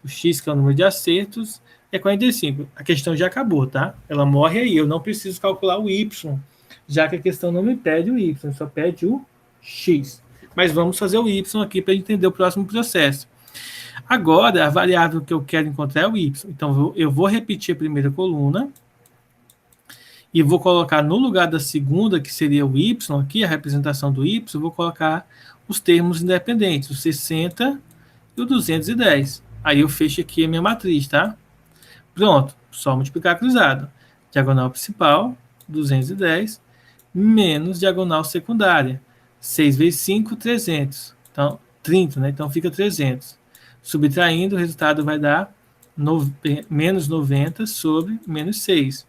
O x, que é o número de acertos, é 45. A questão já acabou, tá? Ela morre aí. Eu não preciso calcular o y, já que a questão não me pede o y, só pede o x. Mas vamos fazer o y aqui para entender o próximo processo. Agora, a variável que eu quero encontrar é o y. Então, eu vou repetir a primeira coluna e vou colocar no lugar da segunda, que seria o y aqui, a representação do y, eu vou colocar os termos independentes, o 60 e o 210. Aí eu fecho aqui a minha matriz, tá? Pronto, só multiplicar cruzado. Diagonal principal, 210, menos diagonal secundária. 6 vezes 5, 300. Então, 30, né? Então fica 300. Subtraindo, o resultado vai dar menos 90 sobre menos 6.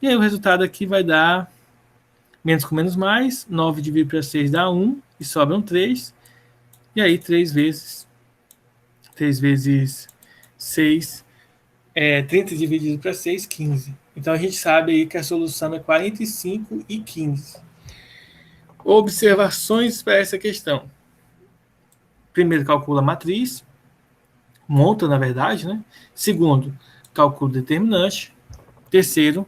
E aí o resultado aqui vai dar menos com menos mais, 9 dividido para 6 dá 1, e sobram 3. E aí 3 vezes 6, 30 dividido para 6, 15. Então a gente sabe aí que a solução é 45 e 15. Observações para essa questão. Primeiro, calcula a matriz. Monta, na verdade, né? Segundo, calcula o determinante. Terceiro,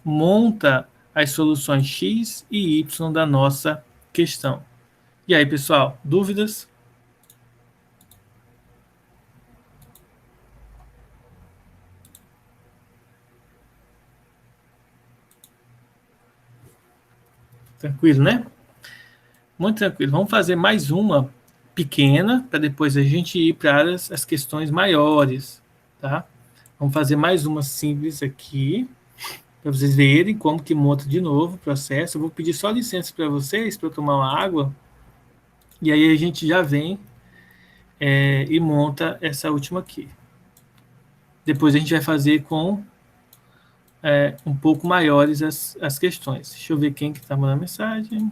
monta as soluções x e y da nossa questão. E aí, pessoal, dúvidas? Tranquilo, né? Muito tranquilo. Vamos fazer mais uma pequena, para depois a gente ir para as questões maiores, tá? Vamos fazer mais uma simples aqui, para vocês verem como que monta de novo o processo. Eu vou pedir só licença para vocês, para eu tomar uma água, e aí a gente já vem e monta essa última aqui. Depois a gente vai fazer com um pouco maiores as questões. Deixa eu ver quem que está mandando mensagem.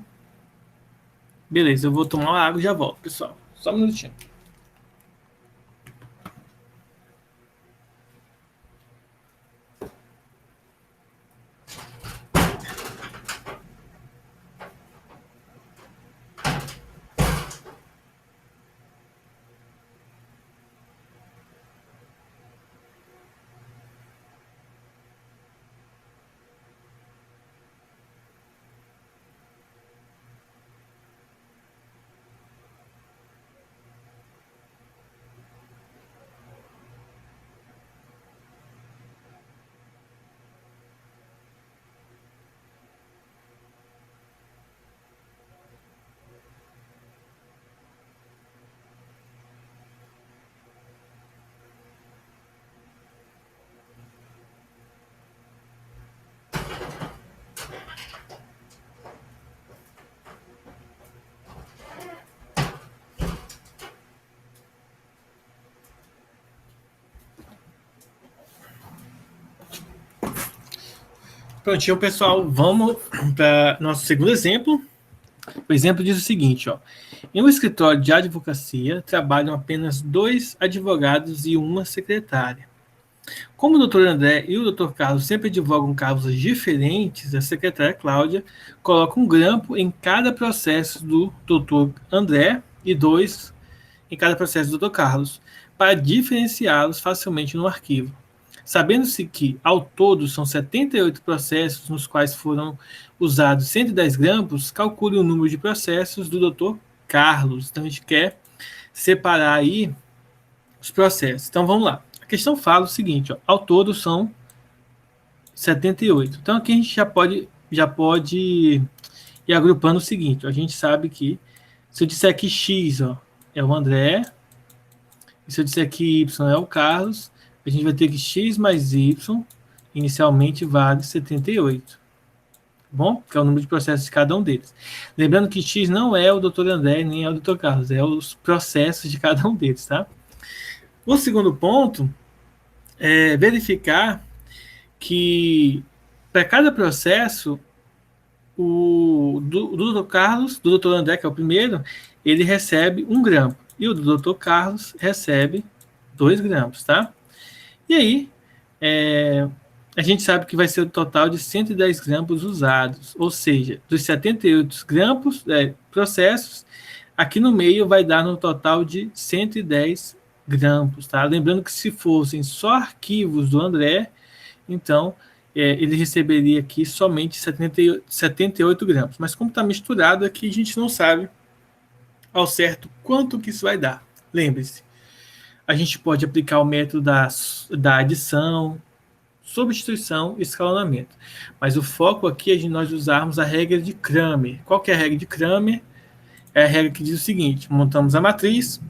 Beleza, eu vou tomar uma água e já volto, pessoal. Só um minutinho. Prontinho, pessoal. Vamos para nosso segundo exemplo. O exemplo diz o seguinte, ó. Em um escritório de advocacia, trabalham apenas 2 advogados e uma secretária. Como o doutor André e o doutor Carlos sempre advogam causas diferentes, a secretária Cláudia coloca um grampo em cada processo do doutor André e 2 em cada processo do doutor Carlos, para diferenciá-los facilmente no arquivo. Sabendo-se que, ao todo, são 78 processos nos quais foram usados 110 grampos, calcule o número de processos do doutor Carlos. Então, a gente quer separar aí os processos. Então, vamos lá. A questão fala o seguinte, ó, ao todo são 78. Então, aqui a gente já pode ir agrupando o seguinte. Ó, a gente sabe que, se eu disser que X ó, é o André, e se eu disser que Y é o Carlos, a gente vai ter que X mais Y inicialmente vale 78. Bom? Que é o número de processos de cada um deles. Lembrando que X não é o Dr. André nem é o Dr. Carlos, é os processos de cada um deles, tá? O segundo ponto é verificar que para cada processo do Dr. Carlos, do Dr. André, que é o primeiro, ele recebe 1 grampo. E o do Dr. Carlos recebe 2 grampos, tá? E aí, a gente sabe que vai ser o total de 110 grampos usados. Ou seja, dos 78 grampos, processos, aqui no meio vai dar no total de 110 grampos, tá? Lembrando que se fossem só arquivos do André, então ele receberia aqui somente 78 grampos. Mas como está misturado aqui, a gente não sabe ao certo quanto que isso vai dar. Lembre-se, a gente pode aplicar o método da adição, substituição e escalonamento. Mas o foco aqui é de nós usarmos a regra de Cramer. Qual que é a regra de Cramer? É a regra que diz o seguinte: montamos a matriz,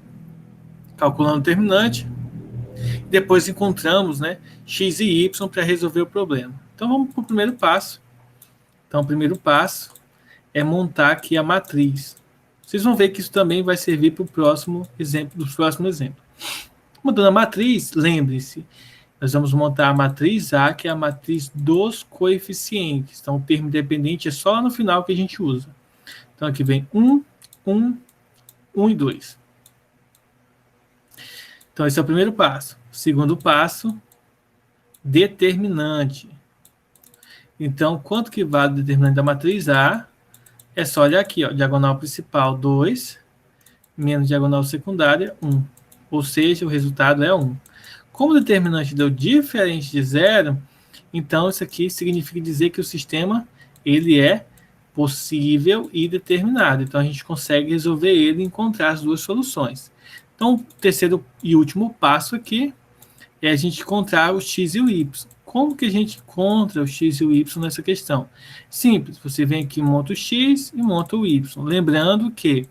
calculando o determinante, depois encontramos, né, x e y para resolver o problema. Então vamos para o primeiro passo. Então o primeiro passo é montar aqui a matriz. Vocês vão ver que isso também vai servir para o próximo exemplo, Montando a matriz, lembre-se, nós vamos montar a matriz A, que é a matriz dos coeficientes. Então o termo independente é só lá no final que a gente usa. Então aqui vem 1, 1, 1 e 2. Então esse é o primeiro passo. Segundo passo, determinante. Então, quanto que vale o determinante da matriz A? É só olhar aqui, ó, diagonal principal 2, menos diagonal secundária 1. Ou seja, o resultado é 1. Como o determinante deu diferente de zero, então isso aqui significa dizer que o sistema ele é possível e determinado. Então a gente consegue resolver ele e encontrar as duas soluções. Então, o terceiro e último passo aqui é a gente encontrar o x e o y. Como que a gente encontra o x e o y nessa questão? Simples, você vem aqui, monta o x e monta o y. Lembrando que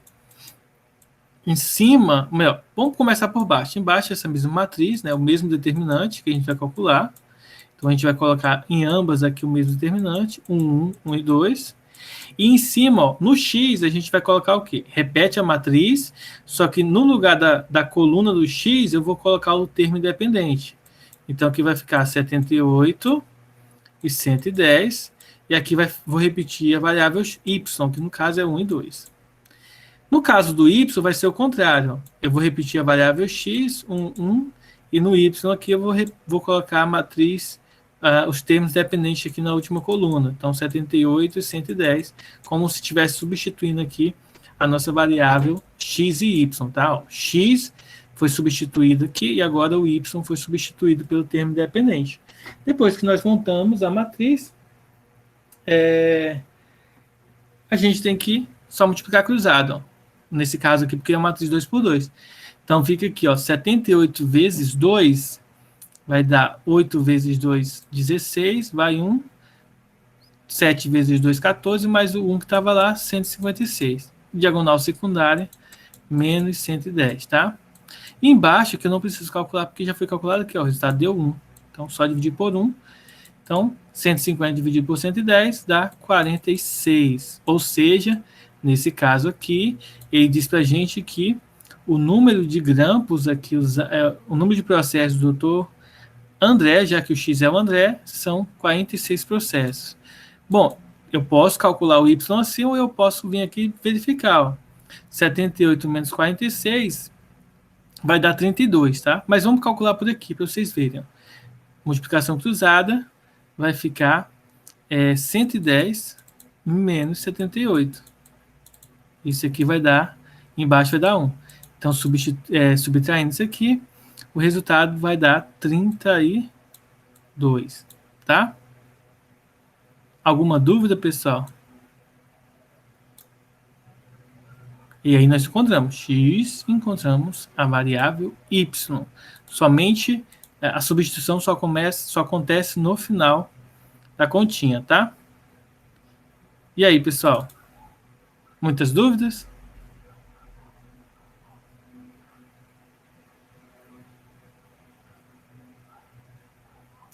em cima, melhor, vamos começar por baixo. Embaixo essa mesma matriz, né, o mesmo determinante que a gente vai calcular. Então a gente vai colocar em ambas aqui o mesmo determinante, 1 e 2. E em cima, ó, no x, a gente vai colocar o quê? Repete a matriz, só que no lugar da coluna do x, eu vou colocar o termo independente. Então, aqui vai ficar 78 e 110. E aqui vou repetir a variável y, que no caso é 1 e 2. No caso do y, vai ser o contrário. Eu vou repetir a variável x, 1, 1. E no y aqui eu vou colocar a matriz, os termos dependentes aqui na última coluna. Então, 78 e 110, como se estivesse substituindo aqui a nossa variável x e y, tá? Ó, x foi substituído aqui e agora o y foi substituído pelo termo dependente. Depois que nós montamos a matriz, a gente tem que só multiplicar cruzado, ó. Nesse caso aqui, porque é uma matriz 2 por 2. Então, fica aqui, ó, 78 vezes 2 vai dar 8 vezes 2, 16, vai 1. 7 vezes 2, 14, mais o 1 que estava lá, 156. Diagonal secundária, menos 110, tá? E embaixo, que eu não preciso calcular, porque já foi calculado aqui, ó, o resultado deu 1. Então, só dividir por 1. Então, 150 dividido por 110 dá 46. Ou seja, nesse caso aqui, ele diz para a gente que o número de grampos aqui, o número de processos do doutor André, já que o X é o André, são 46 processos. Bom, eu posso calcular o y assim, ou eu posso vir aqui verificar. Ó. 78 menos 46 vai dar 32, tá? Mas vamos calcular por aqui, para vocês verem. Ó. Multiplicação cruzada vai ficar 110 menos 78. Isso aqui vai dar, embaixo vai dar 1. Então, subtraindo isso aqui, o resultado vai dar 32, tá? Alguma dúvida, pessoal? E aí nós encontramos x, encontramos a variável y. Somente a substituição só acontece no final da continha, tá? E aí, pessoal? Muitas dúvidas?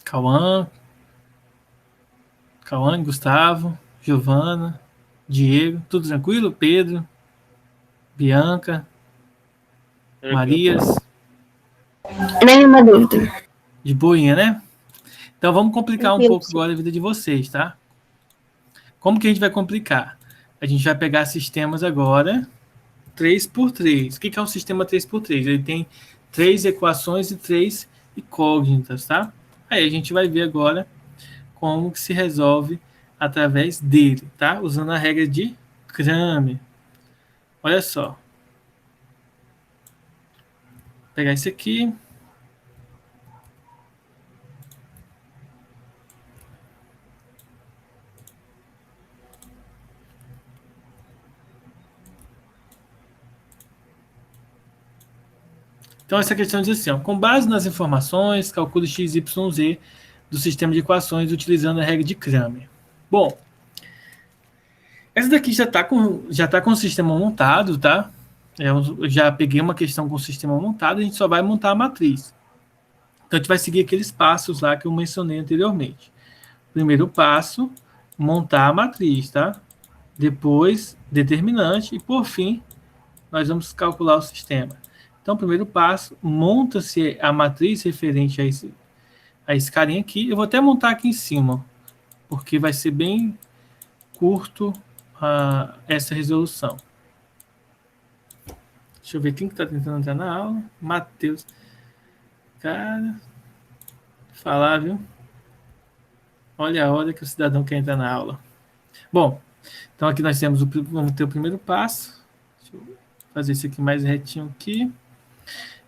Cauã, Gustavo, Giovana, Diego, tudo tranquilo? Pedro, Bianca, Marias. Nenhuma dúvida. De boinha, né? Então vamos complicar um pouco agora a vida de vocês, tá? Como que a gente vai complicar? A gente vai pegar sistemas agora 3x3. O que é um sistema 3x3? Ele tem 3 equações e 3 incógnitas, tá? Aí a gente vai ver agora como que se resolve através dele, tá? Usando a regra de Cramer. Olha só. Vou pegar esse aqui. Então, essa questão diz assim, ó, com base nas informações, calcule x, y, z do sistema de equações utilizando a regra de Cramer. Bom, essa daqui já está com o sistema montado, tá? Eu já peguei uma questão com o sistema montado, a gente só vai montar a matriz. Então, a gente vai seguir aqueles passos lá que eu mencionei anteriormente. Primeiro passo, montar a matriz, tá? Depois, determinante e, por fim, nós vamos calcular o sistema. Então, primeiro passo, monta-se a matriz referente a esse carinha aqui. Eu vou até montar aqui em cima, porque vai ser bem curto essa resolução. Deixa eu ver quem que está tentando entrar na aula. Matheus. Cara, falar, viu? Olha a hora que o cidadão quer entrar na aula. Bom, então aqui nós vamos ter o primeiro passo. Deixa eu fazer isso aqui mais retinho aqui.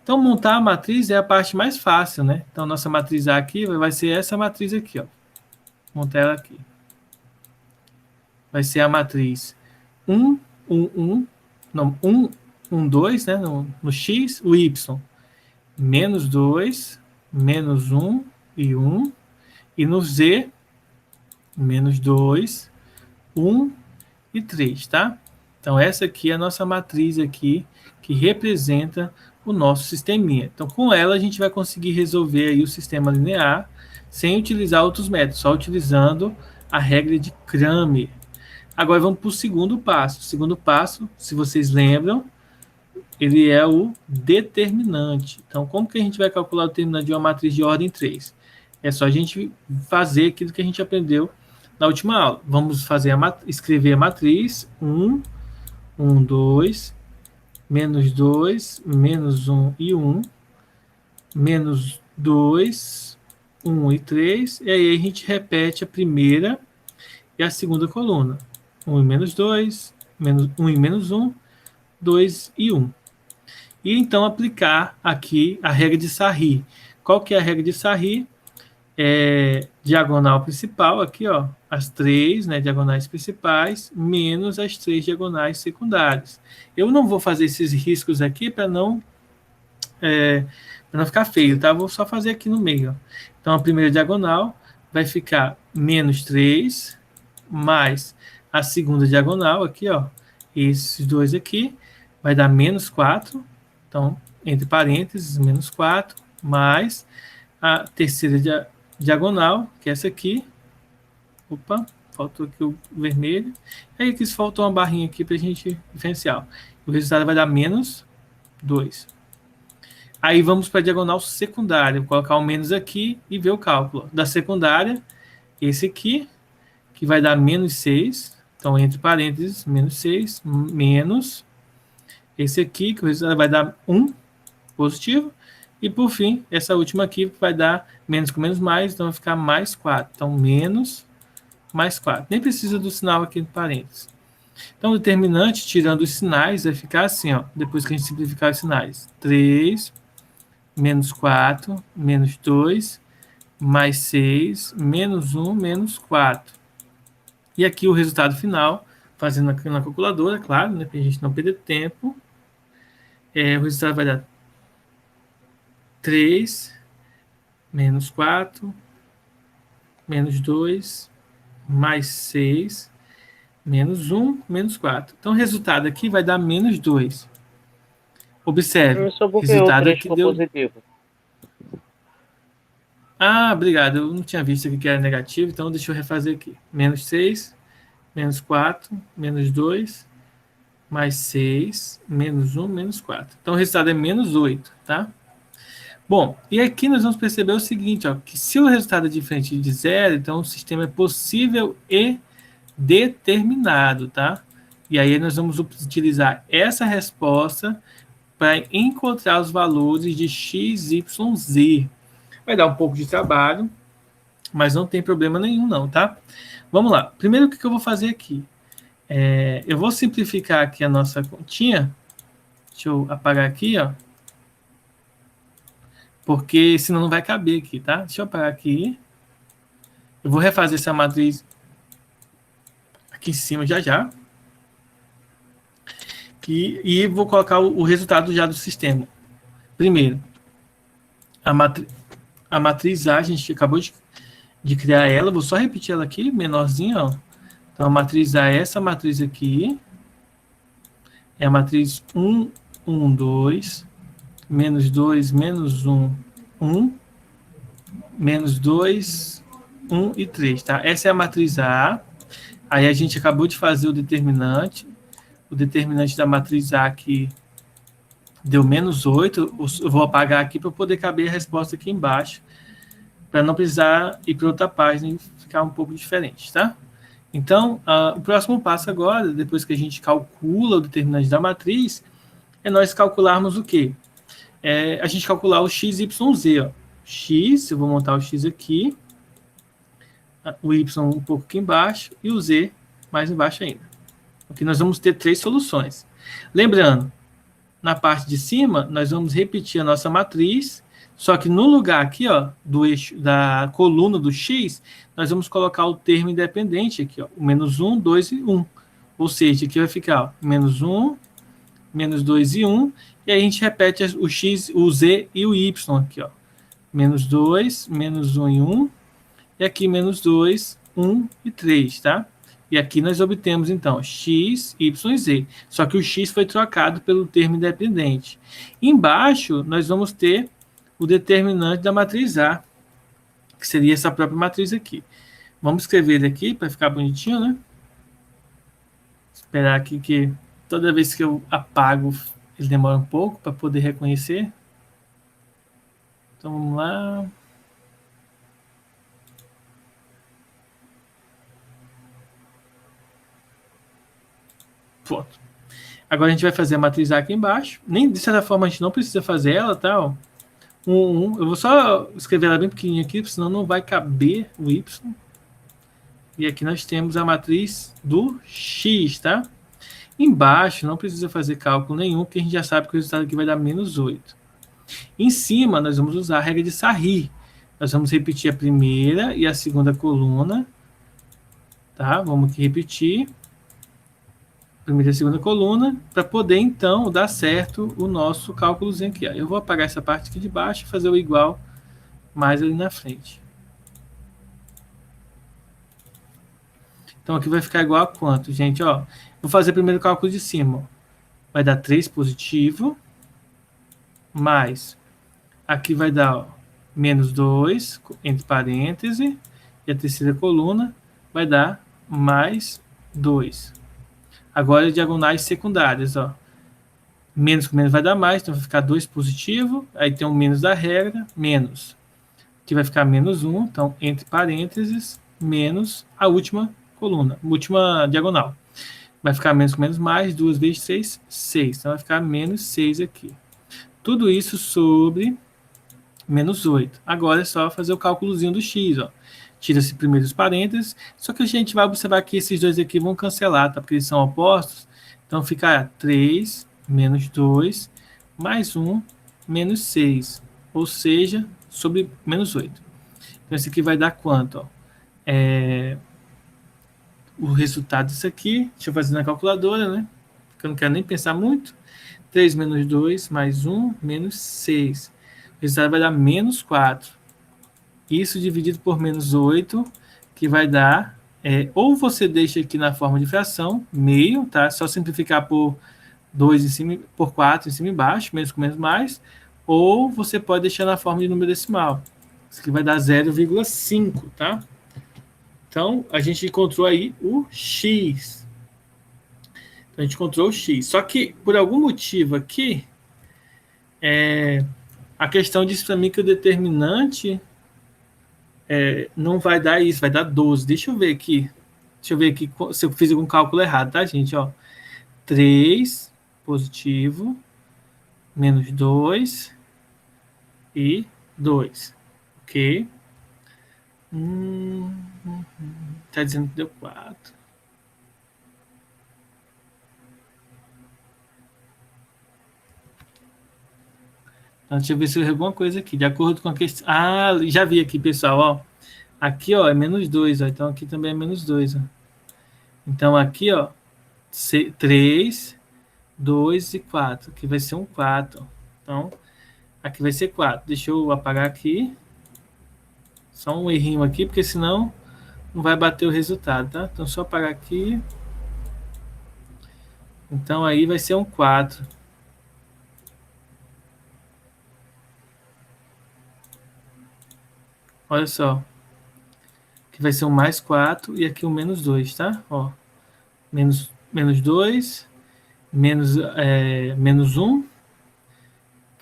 Então, montar a matriz é a parte mais fácil, né? Então, nossa matriz A aqui vai ser essa matriz aqui, ó. Montar ela aqui. Vai ser a matriz 1, 1, 1, não, 1, 1, 2, né? No X, o Y. Menos 2, menos 1 e 1. E no Z, menos 2, 1 e 3, tá? Então, essa aqui é a nossa matriz aqui, que representa o nosso sisteminha. Então, com ela, a gente vai conseguir resolver aí o sistema linear sem utilizar outros métodos, só utilizando a regra de Cramer. Agora, vamos para o segundo passo. O segundo passo, se vocês lembram, ele é o determinante. Então, como que a gente vai calcular o determinante de uma matriz de ordem 3? É só a gente fazer aquilo que a gente aprendeu na última aula. Vamos escrever a matriz 1, 1, 2, menos 2, menos 1 e 1, menos 2, 1 e 3, e aí a gente repete a primeira e a segunda coluna. 1 e menos 2, 1 e menos 1, 2 e 1. E então aplicar aqui a regra de Sarri. Qual que é a regra de Sarri? Diagonal principal, aqui, ó, as 3, né, diagonais principais, menos as 3 diagonais secundárias. Eu não vou fazer esses riscos aqui para não ficar feio, tá? Vou só fazer aqui no meio. Ó. Então, a primeira diagonal vai ficar menos 3, mais a segunda diagonal, aqui, ó, esses dois aqui, vai dar menos 4. Então, entre parênteses, menos 4, mais a terceira diagonal, que é essa aqui. Opa, faltou aqui o vermelho. E aí, aqui faltou uma barrinha aqui para a gente diferenciar. O resultado vai dar menos 2. Aí, vamos para a diagonal secundária. Vou colocar o menos aqui e ver o cálculo. Da secundária, esse aqui, que vai dar menos 6. Então, entre parênteses, menos 6, menos esse aqui, que o resultado vai dar 1 positivo. E, por fim, essa última aqui vai dar menos com menos mais, então vai ficar mais 4. Então, menos mais 4. Nem precisa do sinal aqui entre parênteses. Então, o determinante, tirando os sinais, vai ficar assim, ó, depois que a gente simplificar os sinais. 3, menos 4, menos 2, mais 6, menos 1, menos 4. E aqui o resultado final, fazendo aqui na calculadora, claro, né, para a gente não perder tempo, o resultado vai dar 3, menos 4, menos 2, mais 6, menos 1, menos 4. Então, o resultado aqui vai dar menos 2. Observe, Professor, por que o resultado 3 aqui ficou deu... positivo? Ah, obrigado, eu não tinha visto aqui que era negativo, então deixa eu refazer aqui. Menos 6, menos 4, menos 2, mais 6, menos 1, menos 4. Então, o resultado é menos 8, tá? Bom, e aqui nós vamos perceber o seguinte, ó, que se o resultado é diferente de zero, então o sistema é possível e determinado, tá? E aí nós vamos utilizar essa resposta para encontrar os valores de x, y, z. Vai dar um pouco de trabalho, mas não tem problema nenhum não, tá? Vamos lá. Primeiro, o que eu vou fazer aqui? Eu vou simplificar aqui a nossa continha. Deixa eu apagar aqui, ó. Porque senão não vai caber aqui, tá? Deixa eu apagar aqui. Eu vou refazer essa matriz aqui em cima já. E vou colocar o resultado já do sistema. Primeiro, a matriz A, a gente acabou de criar ela. Vou só repetir ela aqui, menorzinha, ó. Então, a matriz A é essa matriz aqui. É a matriz 1, 1, 2, menos 2, menos 1, 1, menos 2, 1 e 3, tá? Essa é a matriz A. Aí a gente acabou de fazer o determinante. O determinante da matriz A aqui deu menos 8. Eu vou apagar aqui para poder caber a resposta aqui embaixo, para não precisar ir para outra página e ficar um pouco diferente, tá? Então, o próximo passo agora, depois que a gente calcula o determinante da matriz, é nós calcularmos o quê? A gente calcular o x, y, z. Ó. X, eu vou montar o x aqui, o y um pouco aqui embaixo e o z mais embaixo ainda. Aqui nós vamos ter 3 soluções. Lembrando, na parte de cima, nós vamos repetir a nossa matriz, só que no lugar aqui, ó, do eixo, da coluna do x, nós vamos colocar o termo independente aqui, ó, o menos 1, 2 e 1. Ou seja, aqui vai ficar ó, menos 1, menos 2 e 1, e aí a gente repete o x, o z e o y aqui, ó. Menos 2, menos 1 e 1, e aqui menos 2, 1 e 3, tá? E aqui nós obtemos, então, x, y e z. Só que o x foi trocado pelo termo independente. Embaixo, nós vamos ter o determinante da matriz A, que seria essa própria matriz aqui. Vamos escrever ele aqui para ficar bonitinho, né? Esperar aqui que toda vez que eu apago, ele demora um pouco para poder reconhecer. Então, vamos lá. Pronto. Agora a gente vai fazer a matriz A aqui embaixo. Nem, de certa forma, a gente não precisa fazer ela, tá? Ó. Eu vou só escrever ela bem pequenininha aqui, senão não vai caber o Y. E aqui nós temos a matriz do X, tá? Embaixo não precisa fazer cálculo nenhum, porque a gente já sabe que o resultado aqui vai dar menos 8. Em cima, nós vamos usar a regra de Sarri. Nós vamos repetir a primeira e a segunda coluna. Tá? Vamos aqui repetir. Primeira e segunda coluna, para poder, então, dar certo o nosso cálculozinho aqui. Ó. Eu vou apagar essa parte aqui de baixo e fazer o igual mais ali na frente. Então, aqui vai ficar igual a quanto, gente? Ó, vou fazer primeiro o cálculo de cima. Ó. Vai dar 3 positivo, mais, aqui vai dar ó, menos 2, entre parênteses, e a terceira coluna vai dar mais 2. Agora, diagonais secundárias, ó. Menos com menos vai dar mais, então vai ficar 2 positivo, aí tem um menos da regra, menos. Aqui vai ficar menos 1, então, entre parênteses, menos a última coluna, última diagonal. Vai ficar menos com menos mais, 2 vezes 6, 6. Então, vai ficar menos 6 aqui. Tudo isso sobre menos 8. Agora é só fazer o cálculozinho do x, ó. Tira-se primeiro os parênteses, só que a gente vai observar que esses dois aqui vão cancelar, tá? Porque eles são opostos. Então, fica 3 menos 2 mais 1 menos 6. Ou seja, sobre menos 8. Então, esse aqui vai dar quanto, ó? O resultado disso aqui, deixa eu fazer na calculadora, né? Porque eu não quero nem pensar muito. 3 menos 2 mais 1 menos 6. O resultado vai dar menos 4. Isso dividido por menos 8, que vai dar... ou você deixa aqui na forma de fração, meio, tá? É só simplificar por 2 em cima, por 4 em cima e embaixo, menos com menos mais. Ou você pode deixar na forma de número decimal. Isso aqui vai dar 0,5, tá? Então, a gente encontrou aí o x. Então, a gente encontrou o x. Só que, por algum motivo aqui, a questão diz para mim que o determinante não vai dar isso, vai dar 12. Deixa eu ver aqui. Deixa eu ver aqui se eu fiz algum cálculo errado, tá, gente? Ó, 3 positivo, menos 2 e 2. Ok? Tá dizendo que deu 4. Então, deixa eu ver se eu errei alguma coisa aqui. De acordo com a questão... Ah, já vi aqui, pessoal. Ó. Aqui, ó, é menos 2. Ó. Então, aqui também é menos 2. Ó. Então, aqui, ó, 3, 2 e 4. Aqui vai ser um 4. Então, aqui vai ser 4. Deixa eu apagar aqui. Só um errinho aqui, porque senão não vai bater o resultado, tá? Então, só apagar aqui. Então, aí vai ser um 4. Olha só. Aqui vai ser um mais 4 e aqui um menos 2, tá? Ó. Menos 2, menos 1,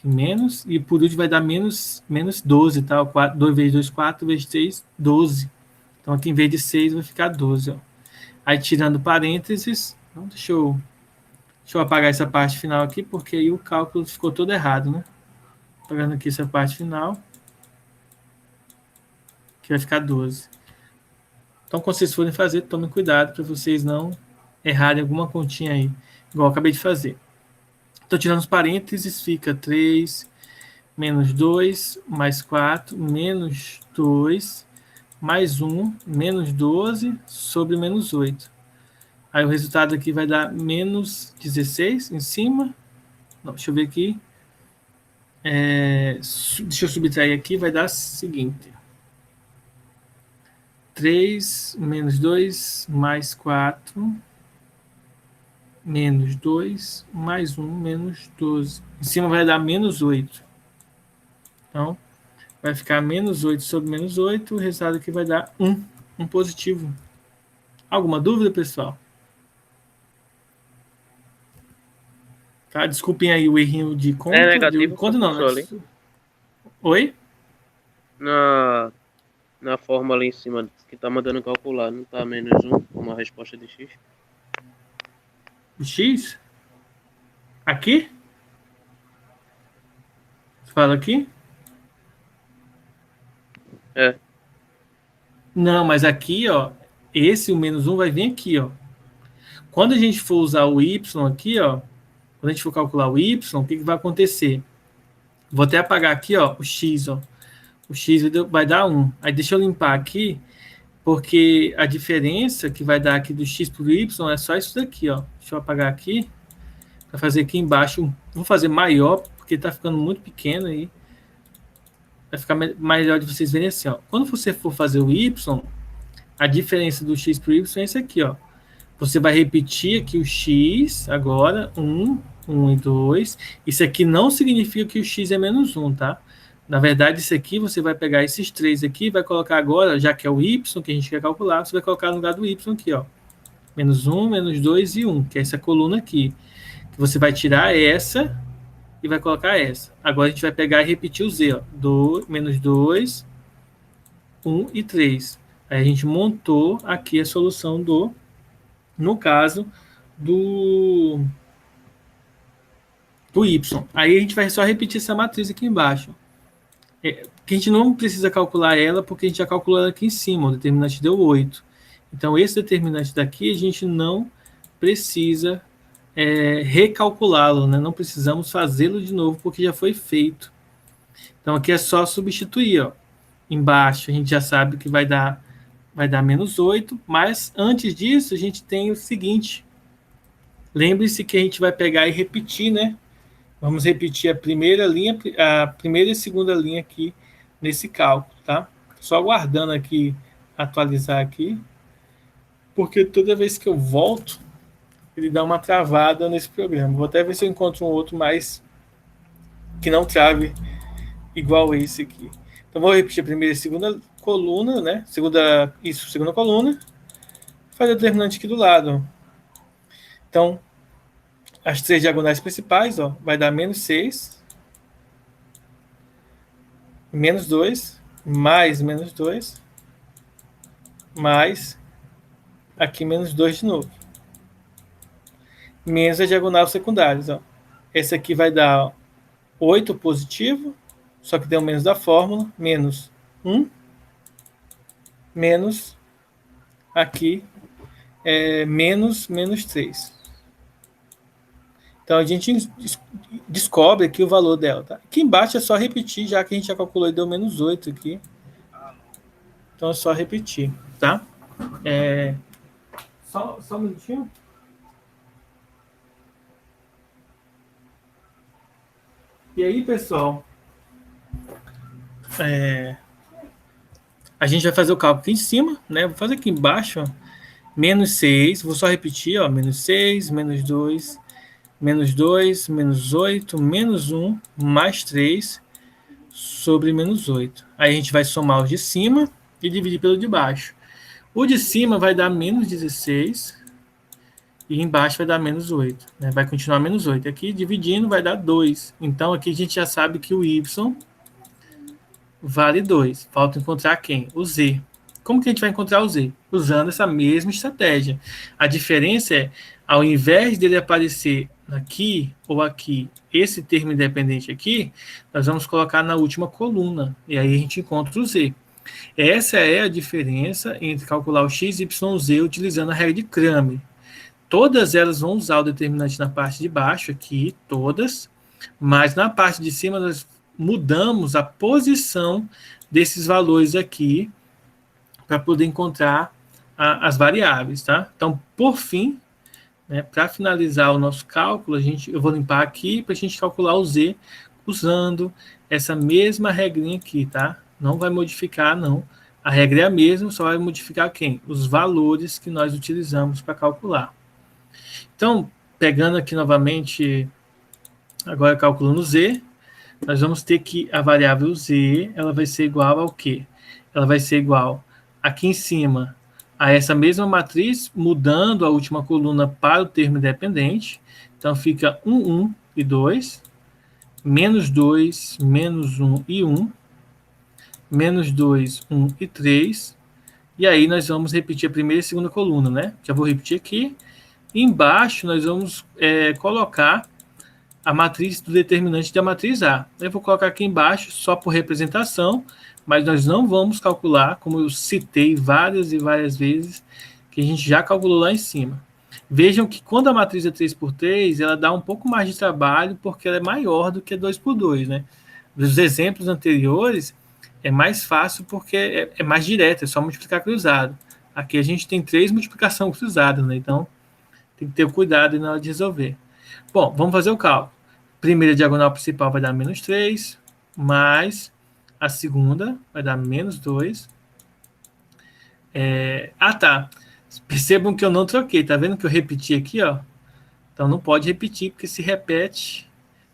menos, e por último vai dar menos 12, tá? 2 vezes 2, 4, vezes 3, 12. Então, aqui em vez de 6, vai ficar 12, ó. Aí, tirando parênteses, então, deixa eu apagar essa parte final aqui, porque aí o cálculo ficou todo errado, né? Apagando aqui essa parte final, que vai ficar 12. Então, quando vocês forem fazer, tomem cuidado para vocês não errarem alguma continha aí, igual eu acabei de fazer. Então, tirando os parênteses, fica 3 menos 2 mais 4 menos 2 mais 1 menos 12 sobre menos 8. Aí o resultado aqui vai dar menos 16 em cima. Não, deixa eu ver aqui. Deixa eu subtrair aqui, vai dar o seguinte. 3 menos 2 mais 4 menos 2 mais 1 menos 12. Em cima vai dar menos 8. Então, vai ficar menos 8 sobre menos 8. O resultado aqui vai dar 1. Um positivo. Alguma dúvida, pessoal? Tá? Desculpem aí o errinho de conta. É negativo. Conta não, né? Oi? Na forma ali em cima que tá mandando calcular, não tá menos 1 como a resposta de x? O x? Aqui? Você fala aqui? Não, mas aqui, ó, o menos 1 vai vir aqui, ó. Quando a gente for usar o y aqui, ó, quando a gente for calcular o y, o que vai acontecer? Vou até apagar aqui, ó, o x, ó. O x vai dar 1. Aí deixa eu limpar aqui, porque a diferença que vai dar aqui do x para o y é só isso daqui, ó. Deixa eu apagar aqui, para fazer aqui embaixo. Vou fazer maior, porque está ficando muito pequeno aí. Vai ficar melhor de vocês verem assim, ó. Quando você for fazer o y, a diferença do x para o y é esse aqui, ó. Você vai repetir aqui o x agora, 1 e 2. Isso aqui não significa que o x é menos 1, tá? Na verdade, isso aqui, você vai pegar esses 3 aqui e vai colocar agora, já que é o y que a gente quer calcular, você vai colocar no lugar do y aqui, ó. Menos 1, menos 2 e 1, que é essa coluna aqui. Que você vai tirar essa e vai colocar essa. Agora a gente vai pegar e repetir o z, ó. Menos 2, 1 e 3. Aí a gente montou aqui a solução no caso, do y. Aí a gente vai só repetir essa matriz aqui embaixo. Que a gente não precisa calcular ela, porque a gente já calculou ela aqui em cima, o determinante deu 8. Então, esse determinante daqui, a gente não precisa recalculá-lo, né? Não precisamos fazê-lo de novo, porque já foi feito. Então, aqui é só substituir. Ó. Embaixo, a gente já sabe que vai dar menos 8, mas antes disso, a gente tem o seguinte. Lembre-se que a gente vai pegar e repetir, né? Vamos repetir a primeira e segunda linha aqui nesse cálculo, tá? Só aguardando aqui, atualizar aqui, porque toda vez que eu volto, ele dá uma travada nesse programa. Vou até ver se eu encontro um outro mais que não trave igual esse aqui. Então, vou repetir a primeira e segunda coluna, né? Segunda coluna. Faz o determinante aqui do lado. Então, as 3 diagonais principais, ó, vai dar menos 6, menos 2, mais menos 2, mais aqui menos 2 de novo. Menos a diagonal secundária. Ó. Esse aqui vai dar 8 positivo, só que tem o menos da fórmula, menos 1, menos aqui menos 3. Então, a gente descobre aqui o valor dela. Tá? Aqui embaixo é só repetir, já que a gente já calculou e deu menos 8 aqui. Então, é só repetir, tá? Só um minutinho. E aí, pessoal, a gente vai fazer o cálculo aqui em cima, né? Vou fazer aqui embaixo, ó, menos 6, vou só repetir, ó, menos 6, menos 2, menos 2, menos 8, menos 1, mais 3, sobre menos 8. Aí a gente vai somar os de cima e dividir pelo de baixo. O de cima vai dar menos 16 e embaixo vai dar menos 8. Né? Vai continuar menos 8. Aqui, dividindo, vai dar 2. Então, aqui a gente já sabe que o y vale 2. Falta encontrar quem? O z. Como que a gente vai encontrar o z? Usando essa mesma estratégia. A diferença é, ao invés dele aparecer aqui ou aqui, esse termo independente aqui, nós vamos colocar na última coluna. E aí a gente encontra o z. Essa é a diferença entre calcular o x, y, z utilizando a regra de Cramer. Todas elas vão usar o determinante na parte de baixo aqui, todas, mas na parte de cima nós mudamos a posição desses valores aqui para poder encontrar as variáveis, tá? Então, por fim, né, para finalizar o nosso cálculo, eu vou limpar aqui para a gente calcular o z usando essa mesma regrinha aqui, tá? Não vai modificar, não. A regra é a mesma, só vai modificar quem? Os valores que nós utilizamos para calcular. Então, pegando aqui novamente, agora calculando z, nós vamos ter que a variável z, ela vai ser igual ao quê? Ela vai ser igual aqui em cima a essa mesma matriz, mudando a última coluna para o termo independente. Então, fica 1, 1 e 2, menos 2, menos 1 e 1, menos 2, 1 e 3. E aí nós vamos repetir a primeira e segunda coluna, né? Já vou repetir aqui. Embaixo nós vamos colocar a matriz do determinante da matriz A. Eu vou colocar aqui embaixo só por representação, mas nós não vamos calcular, como eu citei várias e várias vezes, que a gente já calculou lá em cima. Vejam que quando a matriz é 3x3, ela dá um pouco mais de trabalho, porque ela é maior do que 2x2, né? Nos exemplos anteriores, é mais fácil porque é mais direto, é só multiplicar cruzado. Aqui a gente tem 3 multiplicações cruzadas, né? Então, tem que ter cuidado na hora de resolver. Bom, vamos fazer o cálculo. Primeira diagonal principal vai dar menos 3, mais a segunda vai dar menos 2. Tá. Percebam que eu não troquei. Tá vendo que eu repeti aqui, ó? Então, não pode repetir, porque se repete,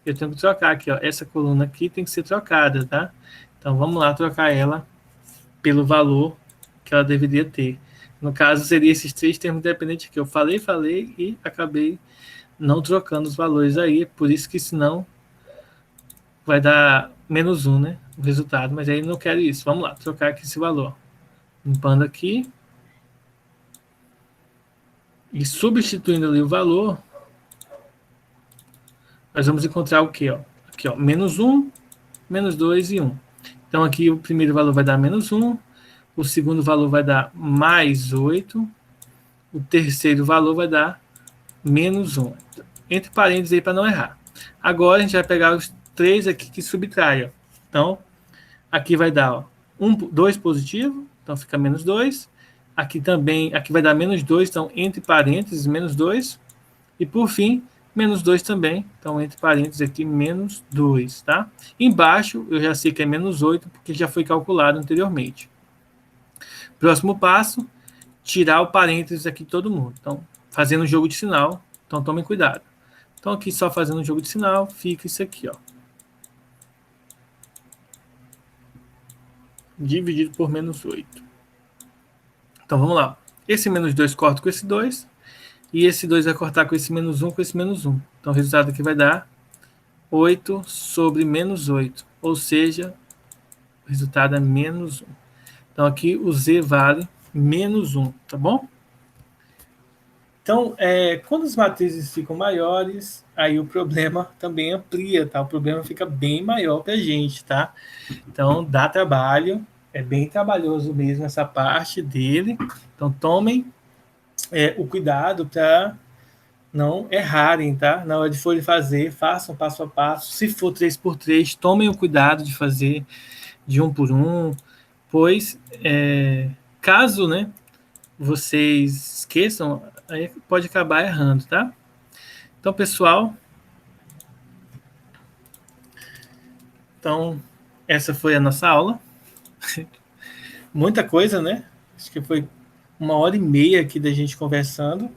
eu tenho que trocar aqui, ó. Essa coluna aqui tem que ser trocada, tá? Então, vamos lá trocar ela pelo valor que ela deveria ter. No caso, seria esses 3 termos independentes que eu falei e acabei não trocando os valores aí, por isso que senão vai dar menos 1, né, o resultado, mas aí não quero isso. Vamos lá, trocar aqui esse valor. Limpando aqui. E substituindo ali o valor, nós vamos encontrar o quê? Ó? Aqui, ó, menos 1, menos 2 e 1. Então, aqui o primeiro valor vai dar menos 1, o segundo valor vai dar mais 8, o terceiro valor vai dar menos 1. Entre parênteses aí para não errar. Agora, a gente vai pegar os 3 aqui que subtraem. Então, aqui vai dar 2 positivo, então fica menos 2. Aqui também, aqui vai dar menos 2, então entre parênteses, menos 2. E por fim, menos 2 também, então entre parênteses aqui, menos 2, tá? Embaixo, eu já sei que é menos 8, porque já foi calculado anteriormente. Próximo passo, tirar o parênteses aqui de todo mundo. Então, fazendo o jogo de sinal, então tomem cuidado. Então, aqui só fazendo o jogo de sinal, fica isso aqui, ó. Dividido por menos 8. Então, vamos lá. Esse menos 2 corta com esse 2. E esse 2 vai cortar com esse menos 1, com esse menos 1. Então, o resultado aqui vai dar 8 sobre menos 8. Ou seja, o resultado é menos 1. Então, aqui o Z vale menos 1, tá bom? Então, quando as matrizes ficam maiores, aí o problema também amplia, tá? O problema fica bem maior para a gente, tá? Então, dá trabalho, é bem trabalhoso mesmo essa parte dele. Então, tomem o cuidado para não errarem, tá? Na hora de forem fazer, façam passo a passo. Se for 3x3, tomem o cuidado de fazer de 1 por 1, pois caso, né, vocês esqueçam, aí pode acabar errando, tá? Então, pessoal, essa foi a nossa aula. Muita coisa, né? Acho que foi 1h30 aqui da gente conversando.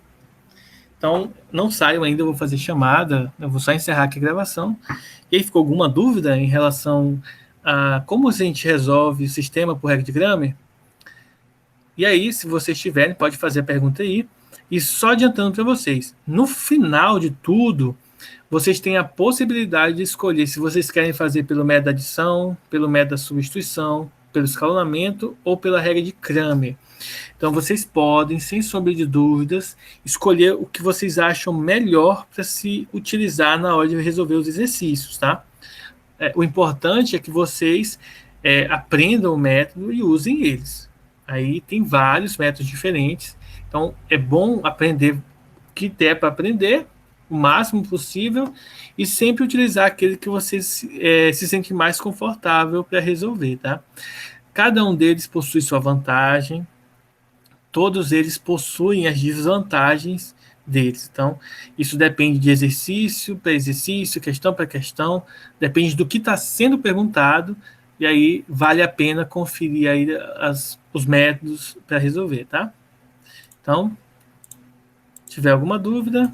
Então, não saiam ainda, eu vou fazer chamada, eu vou só encerrar aqui a gravação. E aí, ficou alguma dúvida em relação a como a gente resolve o sistema por regra de Cramer? E aí, se vocês tiverem, pode fazer a pergunta aí. E só adiantando para vocês, no final de tudo, vocês têm a possibilidade de escolher se vocês querem fazer pelo método da adição, pelo método da substituição, pelo escalonamento ou pela regra de Cramer. Então, vocês podem, sem sombra de dúvidas, escolher o que vocês acham melhor para se utilizar na hora de resolver os exercícios, tá? O importante é que vocês aprendam o método e usem eles. Aí tem vários métodos diferentes. Então, é bom aprender o que der para aprender, o máximo possível, e sempre utilizar aquele que você se sente mais confortável para resolver, tá? Cada um deles possui sua vantagem, todos eles possuem as desvantagens deles. Então, isso depende de exercício para exercício, questão para questão, depende do que está sendo perguntado, e aí vale a pena conferir aí os métodos para resolver, tá? Então, se tiver alguma dúvida,